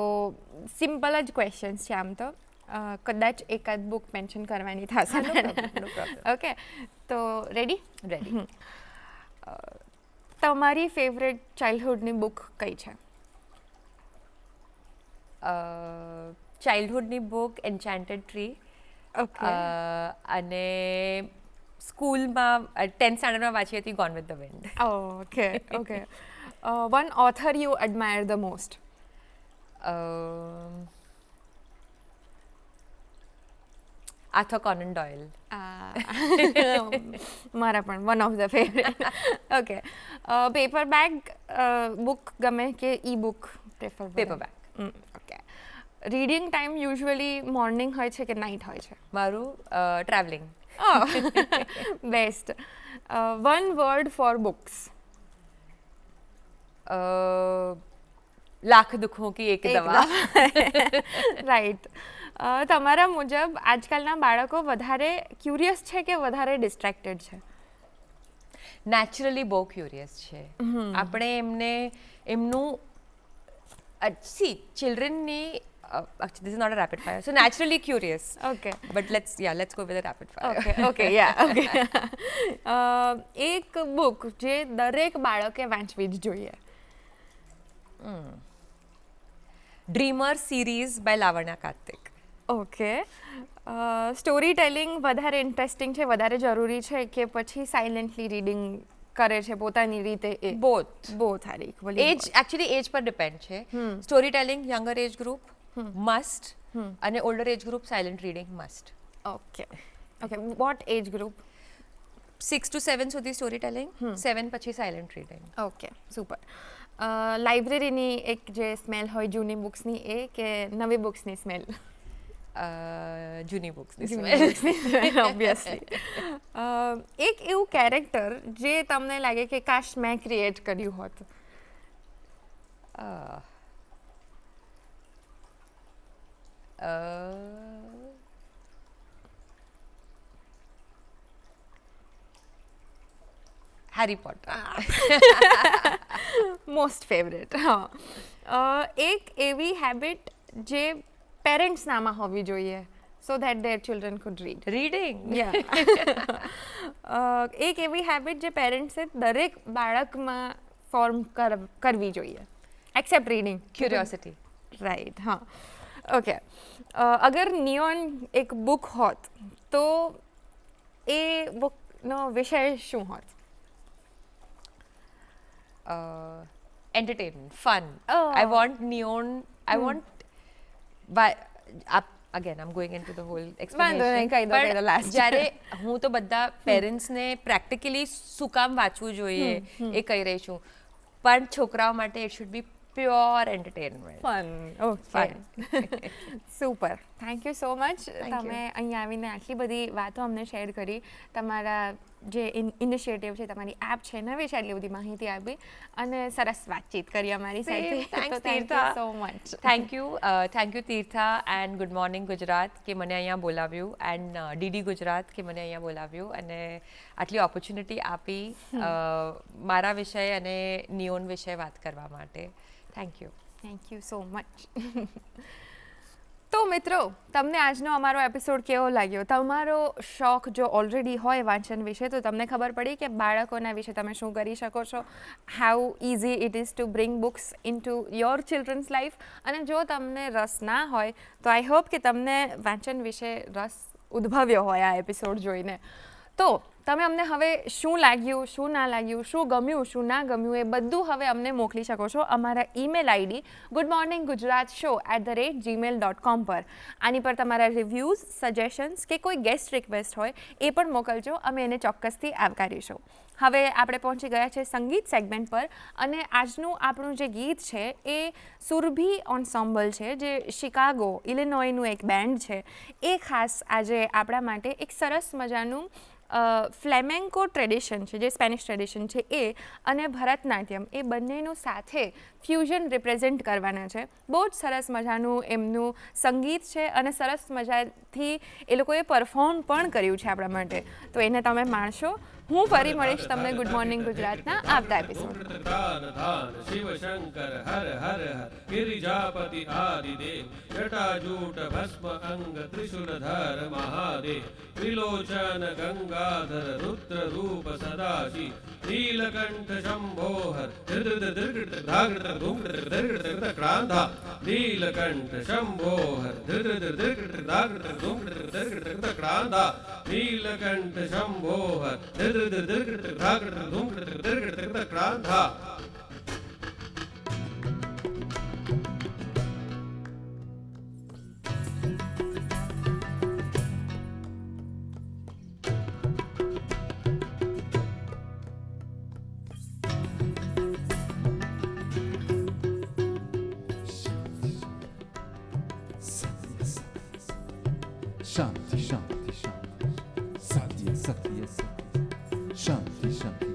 A: સિમ્પલ જ ક્વેશ્ચન્સ છે આમ તો, કદાચ એકાદ બુક મેન્શન કરવાની થશે. ઓકે, તો રેડી? તમારી ફેવરેટ ચાઇલ્ડહુડની બુક કઈ છે?
B: ચાઇલ્ડહુડની બુક એન્ચેન્ટેડ ટ્રી. અને સ્કૂલમાં 10th સ્ટાન્ડર્ડમાં વાંચી હતી gone with the wind.
A: Okay. One author you admire the most?
B: Arthur Conan Doyle.
A: મારા પણ one of the favourite. Okay, paper bag book ગમે કે e book prefer?
B: Paper bag.
A: Okay, reading time usually morning હોય છે કે night હોય છે?
B: મારું travelling.
A: Best. One word for books?
B: Lakh દુઃખો કી એક દવા.
A: રાઈટ. તમારા મુજબ આજકાલના બાળકો વધારે ક્યુરિયસ છે કે વધારે ડિસ્ટ્રેક્ટેડ છે?
B: નેચરલી બહુ ક્યુરિયસ છે. આપણે એમનું ચિલ્ડ્રનની actually this is not a rapid fire, so naturally curious.
A: Okay,
B: but let's go with a rapid fire.
A: Okay. એક બુક જે દરેક બાળકે વાંચવી જ જોઈએ?
B: Dreamer series by Lavanya Kartik.
A: Okay, story telling વધારે ઇન્ટરેસ્ટિંગ છે, વધારે જરૂરી છે કે પછી સાયલેન્ટલી રીડિંગ કરે છે પોતાની રીતે? Both are equally.
B: એજ પર ડિપેન્ડ છે. Story telling younger age group must, અને older age group silent reading must.
A: Okay, what age group?
B: 6 to 7 સુધી સ્ટોરી ટેલિંગ, 7 પછી સાયલેન્ટ રીડિંગ.
A: Okay, super. લાઇબ્રેરીની એક જે સ્મેલ હોય જૂની બુક્સની, એ કે નવી બુક્સની સ્મેલ?
B: જૂની બુક્સની
A: ઓબ્વિયસલી. એક એવું કેરેક્ટર જે તમને લાગે કે કાશ મેં ક્રિએટ કર્યું હોત?
B: Harry Potter.
A: Most favourite. એક એવી હેબિટ જે પેરેન્ટ્સનામાં હોવી જોઈએ so that there children food read?
B: Reading.
A: એક એવી હેબિટ જે પેરેન્ટ્સે દરેક બાળકમાં ફોર્મ કરવી જોઈએ એક્સેપ્ટ રીડિંગ?
B: ક્યુરિયોસિટી.
A: રાઈટ. હા, ઓકે. અગર નિયોન એક બુક હોત તો એ બુકનો વિષય શું હોત?
B: Entertainment, fun. I want neon. Again, I'm going into the whole explanation. પણ જ્યારે હું તો બધા પેરેન્ટ્સને પ્રેક્ટિકલી શું કામ વાંચવું જોઈએ એ કહી રહી છું, પણ છોકરાઓ માટે it should be pure entertainment.
A: Fun. Okay, super. Thank you so much. તમે અહીંયા આવીને આટલી બધી વાતો અમને શેર કરી, તમારા જે ઇનિશિયેટિવ છે, તમારી એપ છે એના વિશે આટલી બધી માહિતી આપી અને સરસ વાતચીત કરી અમારી સાથે. Thank you so much.
B: Thank you Tirtha and good morning Gujarat કે મને અહીંયા બોલાવ્યું, એન્ડ ડીડી ગુજરાત કે મને અહીંયા બોલાવ્યું અને આટલી ઓપોર્ચ્યુનિટી આપી મારા વિષય અને નિયોન વિશે વાત કરવા માટે. Thank you so much. તો મિત્રો, તમને આજનો અમારો એપિસોડ કેવો લાગ્યો? તમારો શોખ જો ઓલરેડી હોય વાંચન વિશે, તો તમને ખબર પડી કે બાળકોના વિશે તમે શું કરી શકો છો, how easy it is to bring books in to your children's life. અને જો તમને રસ ના હોય તો આઈ હોપ કે તમને વાંચન વિશે રસ ઉદ્ભવ્યો હોય આ એપિસોડ જોઈને. તો તમે અમને હવે શું લાગ્યું, શું ના લાગ્યું, શું ગમ્યું, શું ના ગમ્યું, એ બધું હવે અમને મોકલી શકો છો અમારા ઈમેલ આઈડી goodmorninggujratshow@gmail.com પર. આની પર તમારા રિવ્યૂઝ, સજેશન્સ કે કોઈ ગેસ્ટ રિક્વેસ્ટ હોય એ પણ મોકલજો, અમે એને ચોક્કસથી આવકારીશું. હવે આપણે પહોંચી ગયા છે સંગીત સેગમેન્ટ પર, અને આજનું આપણું જે ગીત છે એ સુરભી એન્સેમ્બલ છે, જે શિકાગો ઇલિનોયનું એક બેન્ડ છે. એ ખાસ આજે આપણા માટે એક સરસ મજાનું ફ્લેમેન્કો ટ્રેડિશન છે, જે સ્પેનિશ ટ્રેડિશન છે એ, અને ભરતનાટ્યમ, એ બંનેનું સાથે ફ્યુઝન રિપ્રેઝેન્ટ કરવાના છે. બહુ જ સરસ મજાનું એમનું સંગીત છે અને સરસ મજાથી એ લોકોએ પરફોર્મ પણ કર્યું છે આપણા માટે. તો એને તમે માણશો. હું ફરી મળીશ તમને ગુડ મોર્નિંગ ગુજરાતના આવતા એપિસોડ.
C: શિવ શંકર હર હર હર ગિરિજાપતિ આદિદેવ જટાજૂટ ભસ્મ અંગ ત્રિશુલધર મહાદેવ ત્રિલોચન ગંગાધર રુદ્ર રૂપ સદાશિવ નીલકંઠ શંભોહર ક્રાંધા નીલકંઠ શંભોહર ક્રાંધા નીલકંઠ શંભોહર ક્રાંધા.
D: શાંતિ શાંતિ